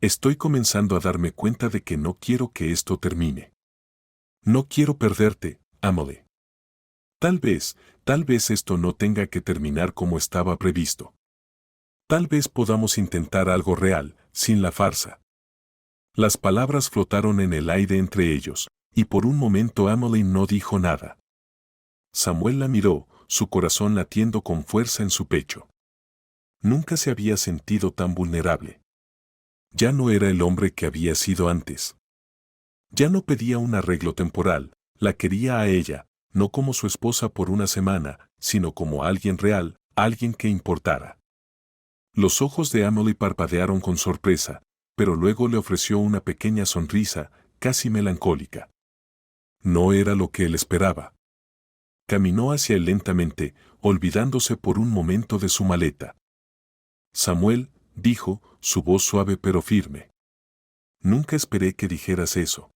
Estoy comenzando a darme cuenta de que no quiero que esto termine. No quiero perderte, Emily. Tal vez esto no tenga que terminar como estaba previsto. Tal vez podamos intentar algo real, sin la farsa. Las palabras flotaron en el aire entre ellos, y por un momento Emily no dijo nada. Samuel la miró, su corazón latiendo con fuerza en su pecho. Nunca se había sentido tan vulnerable. Ya no era el hombre que había sido antes. Ya no pedía un arreglo temporal, la quería a ella, no como su esposa por una semana, sino como alguien real, alguien que importara. Los ojos de Emily parpadearon con sorpresa, pero luego le ofreció una pequeña sonrisa, casi melancólica. No era lo que él esperaba. Caminó hacia él lentamente, olvidándose por un momento de su maleta. Samuel, dijo, su voz suave pero firme. Nunca esperé que dijeras eso.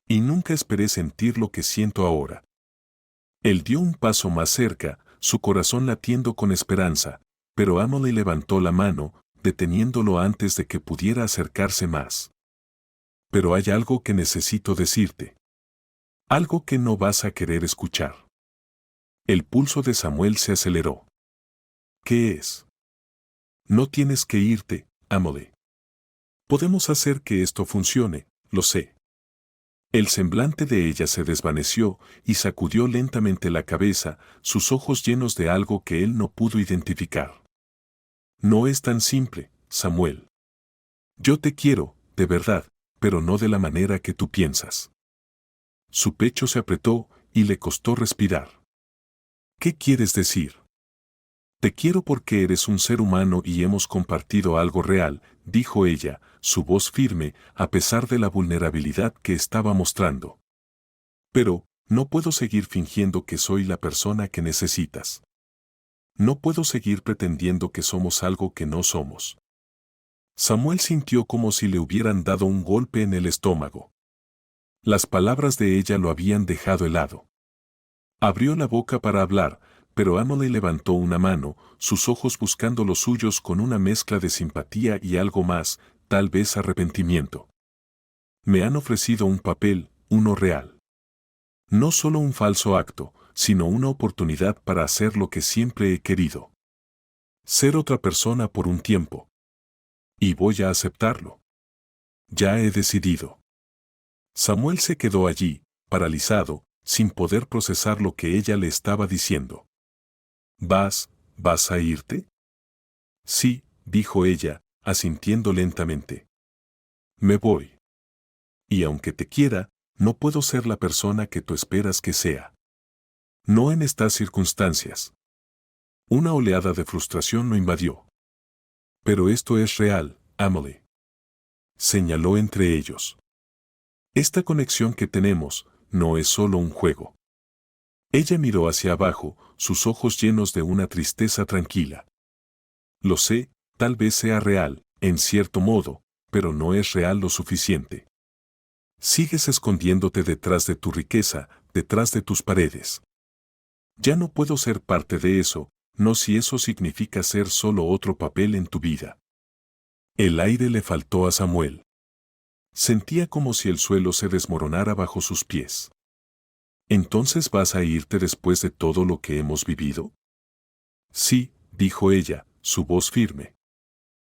Y nunca esperé sentir lo que siento ahora. Él dio un paso más cerca, su corazón latiendo con esperanza, pero Emily levantó la mano, deteniéndolo antes de que pudiera acercarse más. Pero hay algo que necesito decirte. Algo que no vas a querer escuchar. El pulso de Samuel se aceleró. ¿Qué es? No tienes que irte, Emily. Podemos hacer que esto funcione, lo sé. El semblante de ella se desvaneció y sacudió lentamente la cabeza, sus ojos llenos de algo que él no pudo identificar. No es tan simple, Samuel. Yo te quiero, de verdad, pero no de la manera que tú piensas. Su pecho se apretó y le costó respirar. ¿Qué quieres decir? Te quiero porque eres un ser humano y hemos compartido algo real, dijo ella, su voz firme, a pesar de la vulnerabilidad que estaba mostrando. Pero, no puedo seguir fingiendo que soy la persona que necesitas. No puedo seguir pretendiendo que somos algo que no somos. Samuel sintió como si le hubieran dado un golpe en el estómago. Las palabras de ella lo habían dejado helado. Abrió la boca para hablar, pero Emily levantó una mano, sus ojos buscando los suyos con una mezcla de simpatía y algo más, tal vez arrepentimiento. Me han ofrecido un papel, uno real. No solo un falso acto, sino una oportunidad para hacer lo que siempre he querido. Ser otra persona por un tiempo. Y voy a aceptarlo. Ya he decidido. Samuel se quedó allí, paralizado, sin poder procesar lo que ella le estaba diciendo. ¿Vas a irte? Sí, dijo ella, asintiendo lentamente. Me voy. Y aunque te quiera, no puedo ser la persona que tú esperas que sea. No en estas circunstancias. Una oleada de frustración lo invadió. Pero esto es real, Emily. Señaló entre ellos. Esta conexión que tenemos no es solo un juego. Ella miró hacia abajo, sus ojos llenos de una tristeza tranquila. Lo sé, tal vez sea real, en cierto modo, pero no es real lo suficiente. Sigues escondiéndote detrás de tu riqueza, detrás de tus paredes. Ya no puedo ser parte de eso, no si eso significa ser solo otro papel en tu vida. El aire le faltó a Samuel. Sentía como si el suelo se desmoronara bajo sus pies. ¿Entonces vas a irte después de todo lo que hemos vivido? Sí, dijo ella, su voz firme.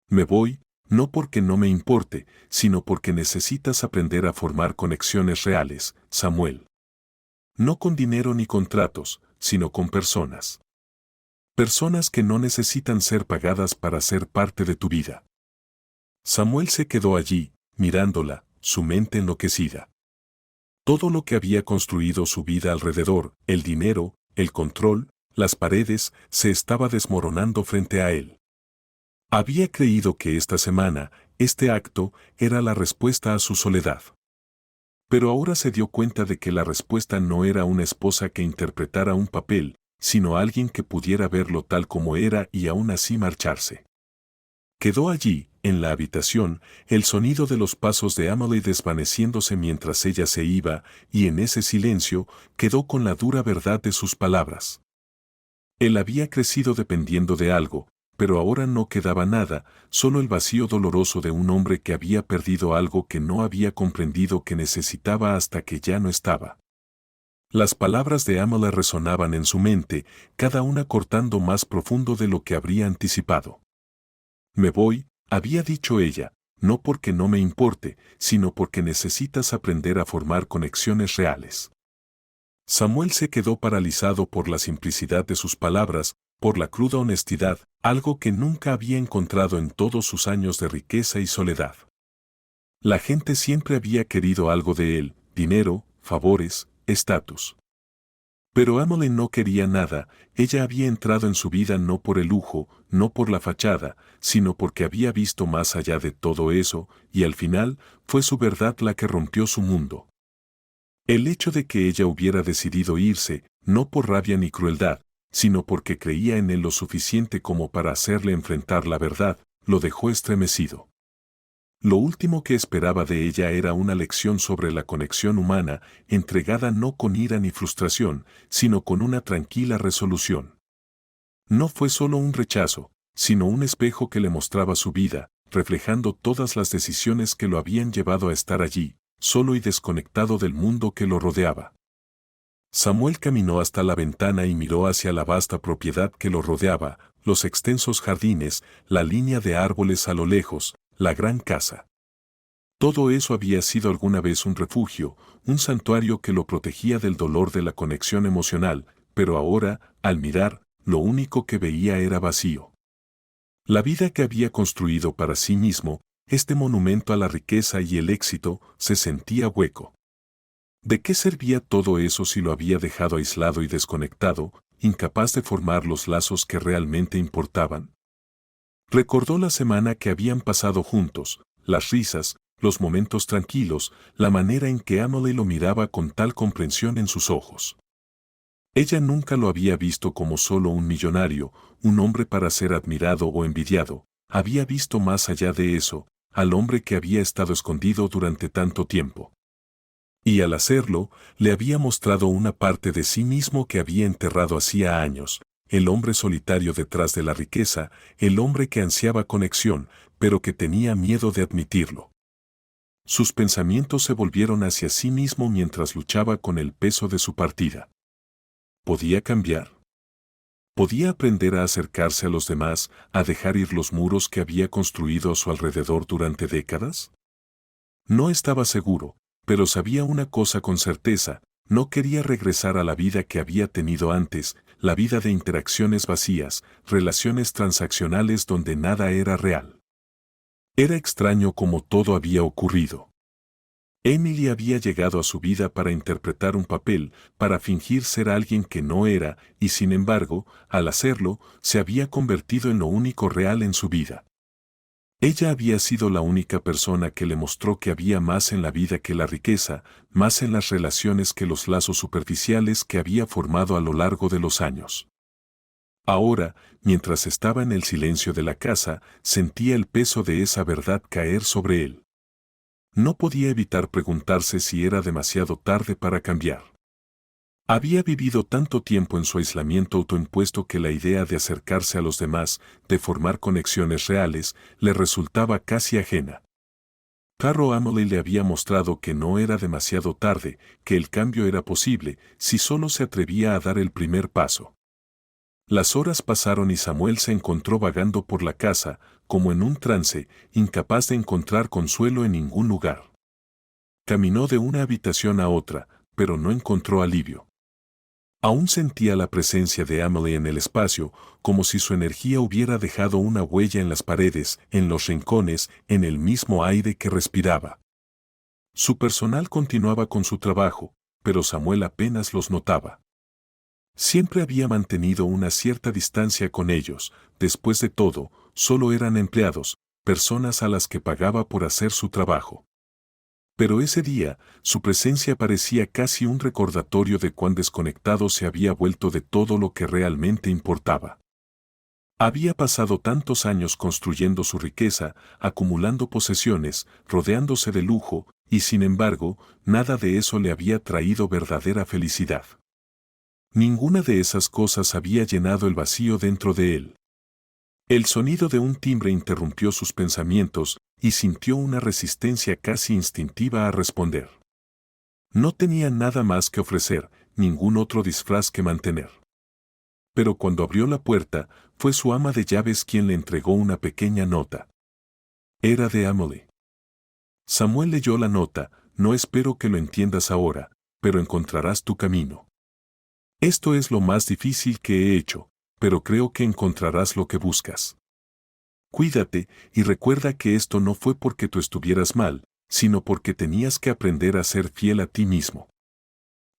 Me voy, no porque no me importe, sino porque necesitas aprender a formar conexiones reales, Samuel. No con dinero ni contratos, sino con personas. Personas que no necesitan ser pagadas para ser parte de tu vida. Samuel se quedó allí, mirándola, su mente enloquecida. Todo lo que había construido su vida alrededor, el dinero, el control, las paredes, se estaba desmoronando frente a él. Había creído que esta semana, este acto, era la respuesta a su soledad. Pero ahora se dio cuenta de que la respuesta no era una esposa que interpretara un papel, sino alguien que pudiera verlo tal como era y aún así marcharse. Quedó allí, en la habitación, el sonido de los pasos de Emily desvaneciéndose mientras ella se iba, y en ese silencio quedó con la dura verdad de sus palabras. Él había crecido dependiendo de algo, pero ahora no quedaba nada, solo el vacío doloroso de un hombre que había perdido algo que no había comprendido que necesitaba hasta que ya no estaba. Las palabras de Emily resonaban en su mente, cada una cortando más profundo de lo que habría anticipado. Me voy, había dicho ella, no porque no me importe, sino porque necesitas aprender a formar conexiones reales. Samuel se quedó paralizado por la simplicidad de sus palabras, por la cruda honestidad, algo que nunca había encontrado en todos sus años de riqueza y soledad. La gente siempre había querido algo de él, dinero, favores, estatus. Pero Emily no quería nada, ella había entrado en su vida no por el lujo, no por la fachada, sino porque había visto más allá de todo eso, y al final, fue su verdad la que rompió su mundo. El hecho de que ella hubiera decidido irse, no por rabia ni crueldad, sino porque creía en él lo suficiente como para hacerle enfrentar la verdad, lo dejó estremecido. Lo último que esperaba de ella era una lección sobre la conexión humana, entregada no con ira ni frustración, sino con una tranquila resolución. No fue solo un rechazo, sino un espejo que le mostraba su vida, reflejando todas las decisiones que lo habían llevado a estar allí, solo y desconectado del mundo que lo rodeaba. Samuel caminó hasta la ventana y miró hacia la vasta propiedad que lo rodeaba, los extensos jardines, la línea de árboles a lo lejos, la gran casa. Todo eso había sido alguna vez un refugio, un santuario que lo protegía del dolor de la conexión emocional, pero ahora, al mirar, lo único que veía era vacío. La vida que había construido para sí mismo, este monumento a la riqueza y el éxito, se sentía hueco. ¿De qué servía todo eso si lo había dejado aislado y desconectado, incapaz de formar los lazos que realmente importaban? Recordó la semana que habían pasado juntos, las risas, los momentos tranquilos, la manera en que Emily lo miraba con tal comprensión en sus ojos. Ella nunca lo había visto como solo un millonario, un hombre para ser admirado o envidiado, había visto más allá de eso, al hombre que había estado escondido durante tanto tiempo. Y al hacerlo, le había mostrado una parte de sí mismo que había enterrado hacía años, el hombre solitario detrás de la riqueza, el hombre que ansiaba conexión, pero que tenía miedo de admitirlo. Sus pensamientos se volvieron hacia sí mismo mientras luchaba con el peso de su partida. ¿Podía cambiar? ¿Podía aprender a acercarse a los demás, a dejar ir los muros que había construido a su alrededor durante décadas? No estaba seguro, pero sabía una cosa con certeza: no quería regresar a la vida que había tenido antes, la vida de interacciones vacías, relaciones transaccionales donde nada era real. Era extraño cómo todo había ocurrido. Emily había llegado a su vida para interpretar un papel, para fingir ser alguien que no era, y sin embargo, al hacerlo, se había convertido en lo único real en su vida. Ella había sido la única persona que le mostró que había más en la vida que la riqueza, más en las relaciones que los lazos superficiales que había formado a lo largo de los años. Ahora, mientras estaba en el silencio de la casa, sentía el peso de esa verdad caer sobre él. No podía evitar preguntarse si era demasiado tarde para cambiar. Había vivido tanto tiempo en su aislamiento autoimpuesto que la idea de acercarse a los demás, de formar conexiones reales, le resultaba casi ajena. Claro, Emily le había mostrado que no era demasiado tarde, que el cambio era posible, si solo se atrevía a dar el primer paso. Las horas pasaron y Samuel se encontró vagando por la casa, como en un trance, incapaz de encontrar consuelo en ningún lugar. Caminó de una habitación a otra, pero no encontró alivio. Aún sentía la presencia de Emily en el espacio, como si su energía hubiera dejado una huella en las paredes, en los rincones, en el mismo aire que respiraba. Su personal continuaba con su trabajo, pero Samuel apenas los notaba. Siempre había mantenido una cierta distancia con ellos. Después de todo, solo eran empleados, personas a las que pagaba por hacer su trabajo. Pero ese día, su presencia parecía casi un recordatorio de cuán desconectado se había vuelto de todo lo que realmente importaba. Había pasado tantos años construyendo su riqueza, acumulando posesiones, rodeándose de lujo, y sin embargo, nada de eso le había traído verdadera felicidad. Ninguna de esas cosas había llenado el vacío dentro de él. El sonido de un timbre interrumpió sus pensamientos y sintió una resistencia casi instintiva a responder. No tenía nada más que ofrecer, ningún otro disfraz que mantener. Pero cuando abrió la puerta, fue su ama de llaves quien le entregó una pequeña nota. Era de Emily. Samuel leyó la nota: no espero que lo entiendas ahora, pero encontrarás tu camino. Esto es lo más difícil que he hecho, pero creo que encontrarás lo que buscas. Cuídate y recuerda que esto no fue porque tú estuvieras mal, sino porque tenías que aprender a ser fiel a ti mismo.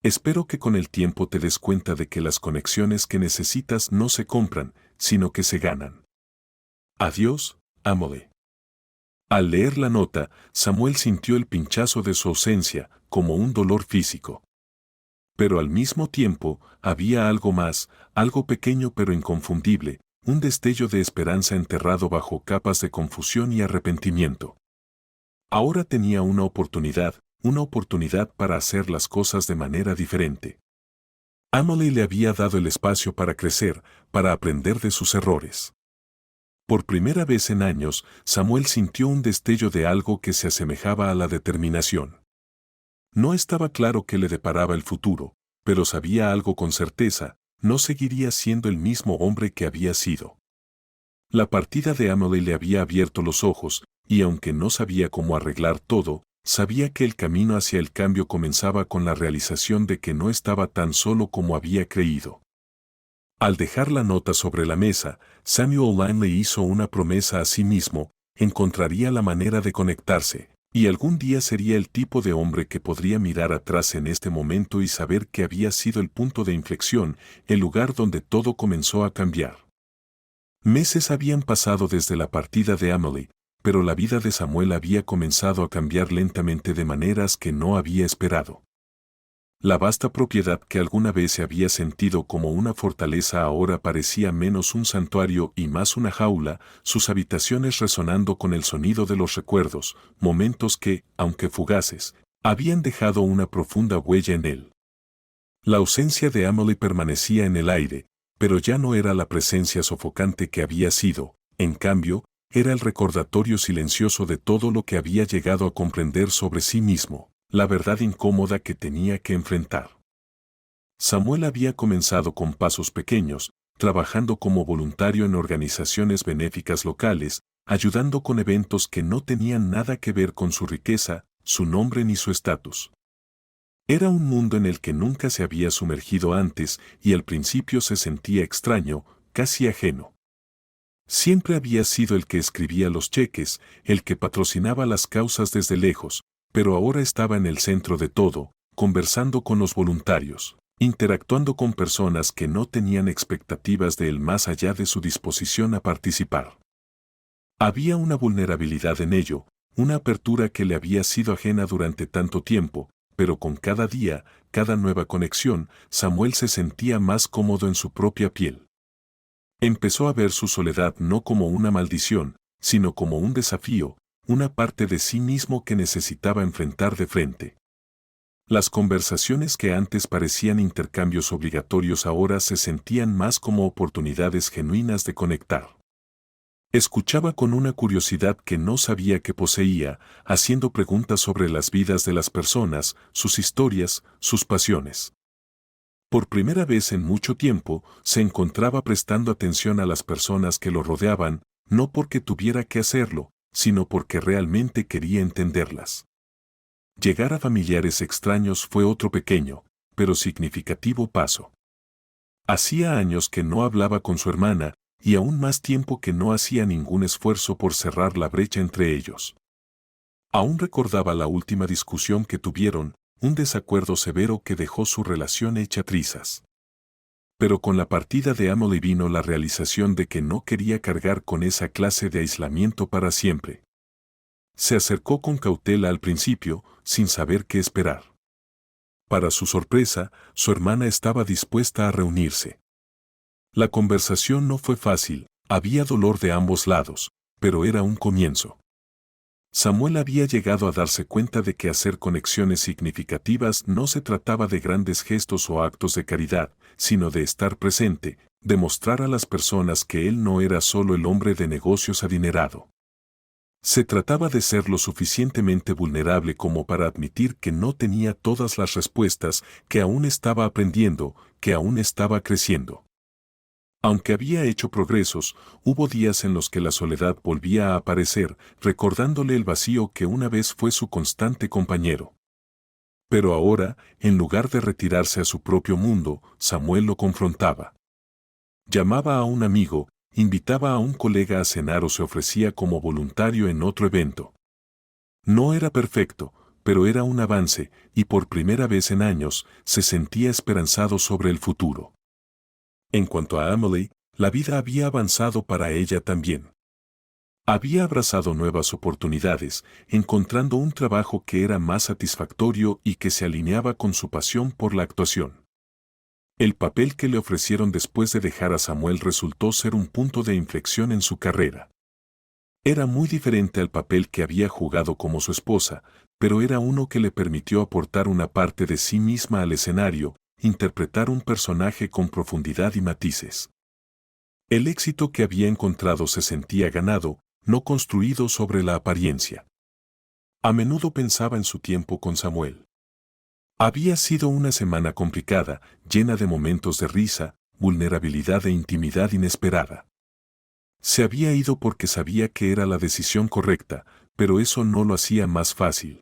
Espero que con el tiempo te des cuenta de que las conexiones que necesitas no se compran, sino que se ganan. Adiós, Emily. Al leer la nota, Samuel sintió el pinchazo de su ausencia, como un dolor físico. Pero al mismo tiempo, había algo más, algo pequeño pero inconfundible, un destello de esperanza enterrado bajo capas de confusión y arrepentimiento. Ahora tenía una oportunidad para hacer las cosas de manera diferente. Emily le había dado el espacio para crecer, para aprender de sus errores. Por primera vez en años, Samuel sintió un destello de algo que se asemejaba a la determinación. No estaba claro qué le deparaba el futuro, pero sabía algo con certeza: no seguiría siendo el mismo hombre que había sido. La partida de Emily le había abierto los ojos, y aunque no sabía cómo arreglar todo, sabía que el camino hacia el cambio comenzaba con la realización de que no estaba tan solo como había creído. Al dejar la nota sobre la mesa, Samuel Lane le hizo una promesa a sí mismo: encontraría la manera de conectarse. Y algún día sería el tipo de hombre que podría mirar atrás en este momento y saber que había sido el punto de inflexión, el lugar donde todo comenzó a cambiar. Meses habían pasado desde la partida de Emily, pero la vida de Samuel había comenzado a cambiar lentamente de maneras que no había esperado. La vasta propiedad que alguna vez se había sentido como una fortaleza ahora parecía menos un santuario y más una jaula, sus habitaciones resonando con el sonido de los recuerdos, momentos que, aunque fugaces, habían dejado una profunda huella en él. La ausencia de Emily permanecía en el aire, pero ya no era la presencia sofocante que había sido, en cambio, era el recordatorio silencioso de todo lo que había llegado a comprender sobre sí mismo, la verdad incómoda que tenía que enfrentar. Samuel había comenzado con pasos pequeños, trabajando como voluntario en organizaciones benéficas locales, ayudando con eventos que no tenían nada que ver con su riqueza, su nombre ni su estatus. Era un mundo en el que nunca se había sumergido antes y al principio se sentía extraño, casi ajeno. Siempre había sido el que escribía los cheques, el que patrocinaba las causas desde lejos, pero ahora estaba en el centro de todo, conversando con los voluntarios, interactuando con personas que no tenían expectativas de él más allá de su disposición a participar. Había una vulnerabilidad en ello, una apertura que le había sido ajena durante tanto tiempo, pero con cada día, cada nueva conexión, Samuel se sentía más cómodo en su propia piel. Empezó a ver su soledad no como una maldición, sino como un desafío, una parte de sí mismo que necesitaba enfrentar de frente. Las conversaciones que antes parecían intercambios obligatorios ahora se sentían más como oportunidades genuinas de conectar. Escuchaba con una curiosidad que no sabía que poseía, haciendo preguntas sobre las vidas de las personas, sus historias, sus pasiones. Por primera vez en mucho tiempo, se encontraba prestando atención a las personas que lo rodeaban, no porque tuviera que hacerlo, sino porque realmente quería entenderlas. Llegar a familiares extraños fue otro pequeño, pero significativo paso. Hacía años que no hablaba con su hermana, y aún más tiempo que no hacía ningún esfuerzo por cerrar la brecha entre ellos. Aún recordaba la última discusión que tuvieron, un desacuerdo severo que dejó su relación hecha trizas. Pero con la partida de Emily vino la realización de que no quería cargar con esa clase de aislamiento para siempre. Se acercó con cautela al principio, sin saber qué esperar. Para su sorpresa, su hermana estaba dispuesta a reunirse. La conversación no fue fácil, había dolor de ambos lados, pero era un comienzo. Samuel había llegado a darse cuenta de que hacer conexiones significativas no se trataba de grandes gestos o actos de caridad, sino de estar presente, de mostrar a las personas que él no era solo el hombre de negocios adinerado. Se trataba de ser lo suficientemente vulnerable como para admitir que no tenía todas las respuestas, que aún estaba aprendiendo, que aún estaba creciendo. Aunque había hecho progresos, hubo días en los que la soledad volvía a aparecer, recordándole el vacío que una vez fue su constante compañero. Pero ahora, en lugar de retirarse a su propio mundo, Samuel lo confrontaba. Llamaba a un amigo, invitaba a un colega a cenar o se ofrecía como voluntario en otro evento. No era perfecto, pero era un avance, y por primera vez en años, se sentía esperanzado sobre el futuro. En cuanto a Emily, la vida había avanzado para ella también. Había abrazado nuevas oportunidades, encontrando un trabajo que era más satisfactorio y que se alineaba con su pasión por la actuación. El papel que le ofrecieron después de dejar a Samuel resultó ser un punto de inflexión en su carrera. Era muy diferente al papel que había jugado como su esposa, pero era uno que le permitió aportar una parte de sí misma al escenario, interpretar un personaje con profundidad y matices. El éxito que había encontrado se sentía ganado, no construido sobre la apariencia. A menudo pensaba en su tiempo con Samuel. Había sido una semana complicada, llena de momentos de risa, vulnerabilidad e intimidad inesperada. Se había ido porque sabía que era la decisión correcta, pero eso no lo hacía más fácil.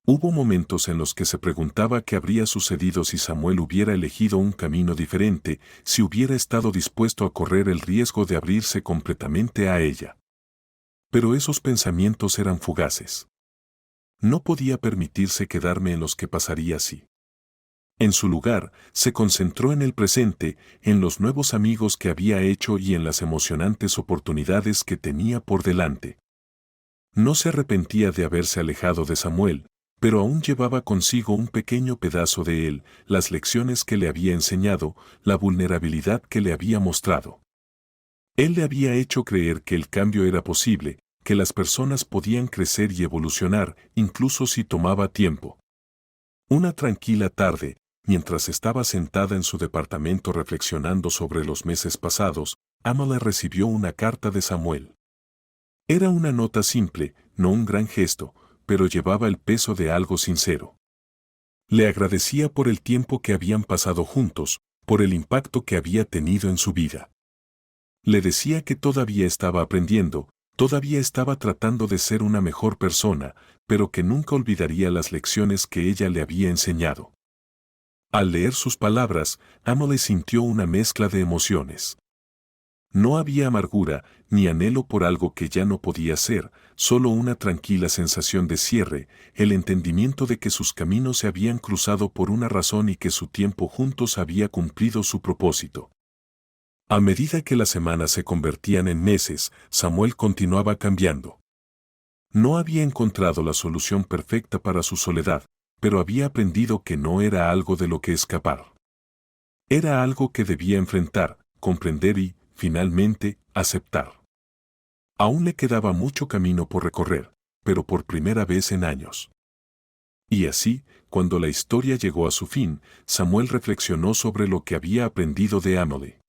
Hubo momentos en los que se preguntaba qué habría sucedido si Samuel hubiera elegido un camino diferente, si hubiera estado dispuesto a correr el riesgo de abrirse completamente a ella. Pero esos pensamientos eran fugaces. No podía permitirse quedarme en los que pasaría así. En su lugar, se concentró en el presente, en los nuevos amigos que había hecho y en las emocionantes oportunidades que tenía por delante. No se arrepentía de haberse alejado de Samuel, pero aún llevaba consigo un pequeño pedazo de él, las lecciones que le había enseñado, la vulnerabilidad que le había mostrado. Él le había hecho creer que el cambio era posible, que las personas podían crecer y evolucionar, incluso si tomaba tiempo. Una tranquila tarde, mientras estaba sentada en su departamento reflexionando sobre los meses pasados, Amelie recibió una carta de Samuel. Era una nota simple, no un gran gesto, pero llevaba el peso de algo sincero. Le agradecía por el tiempo que habían pasado juntos, por el impacto que había tenido en su vida. Le decía que todavía estaba aprendiendo, todavía estaba tratando de ser una mejor persona, pero que nunca olvidaría las lecciones que ella le había enseñado. Al leer sus palabras, Amelie sintió una mezcla de emociones. No había amargura, ni anhelo por algo que ya no podía ser, solo una tranquila sensación de cierre, el entendimiento de que sus caminos se habían cruzado por una razón y que su tiempo juntos había cumplido su propósito. A medida que las semanas se convertían en meses, Samuel continuaba cambiando. No había encontrado la solución perfecta para su soledad, pero había aprendido que no era algo de lo que escapar. Era algo que debía enfrentar, comprender y, finalmente, aceptar. Aún le quedaba mucho camino por recorrer, pero por primera vez en años. Y así, cuando la historia llegó a su fin, Samuel reflexionó sobre lo que había aprendido de Amelie.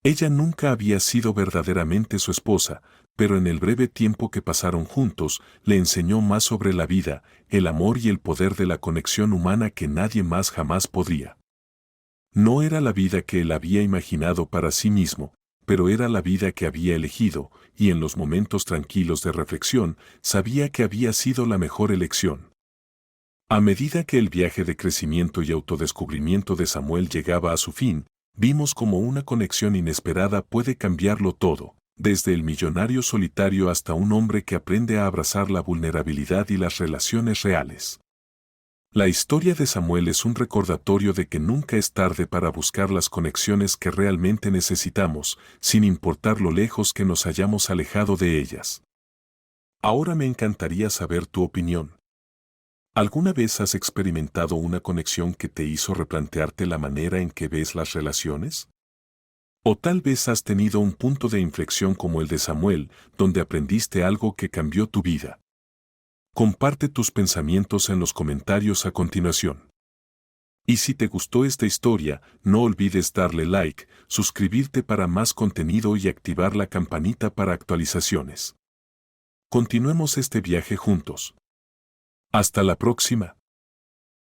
Ella nunca había sido verdaderamente su esposa, pero en el breve tiempo que pasaron juntos, le enseñó más sobre la vida, el amor y el poder de la conexión humana que nadie más jamás podría. No era la vida que él había imaginado para sí mismo, pero era la vida que había elegido, y en los momentos tranquilos de reflexión, sabía que había sido la mejor elección. A medida que el viaje de crecimiento y autodescubrimiento de Samuel llegaba a su fin, vimos cómo una conexión inesperada puede cambiarlo todo, desde el millonario solitario hasta un hombre que aprende a abrazar la vulnerabilidad y las relaciones reales. La historia de Samuel es un recordatorio de que nunca es tarde para buscar las conexiones que realmente necesitamos, sin importar lo lejos que nos hayamos alejado de ellas. Ahora me encantaría saber tu opinión. ¿Alguna vez has experimentado una conexión que te hizo replantearte la manera en que ves las relaciones? O tal vez has tenido un punto de inflexión como el de Samuel, donde aprendiste algo que cambió tu vida. Comparte tus pensamientos en los comentarios a continuación. Y si te gustó esta historia, no olvides darle like, suscribirte para más contenido y activar la campanita para actualizaciones. Continuemos este viaje juntos. Hasta la próxima.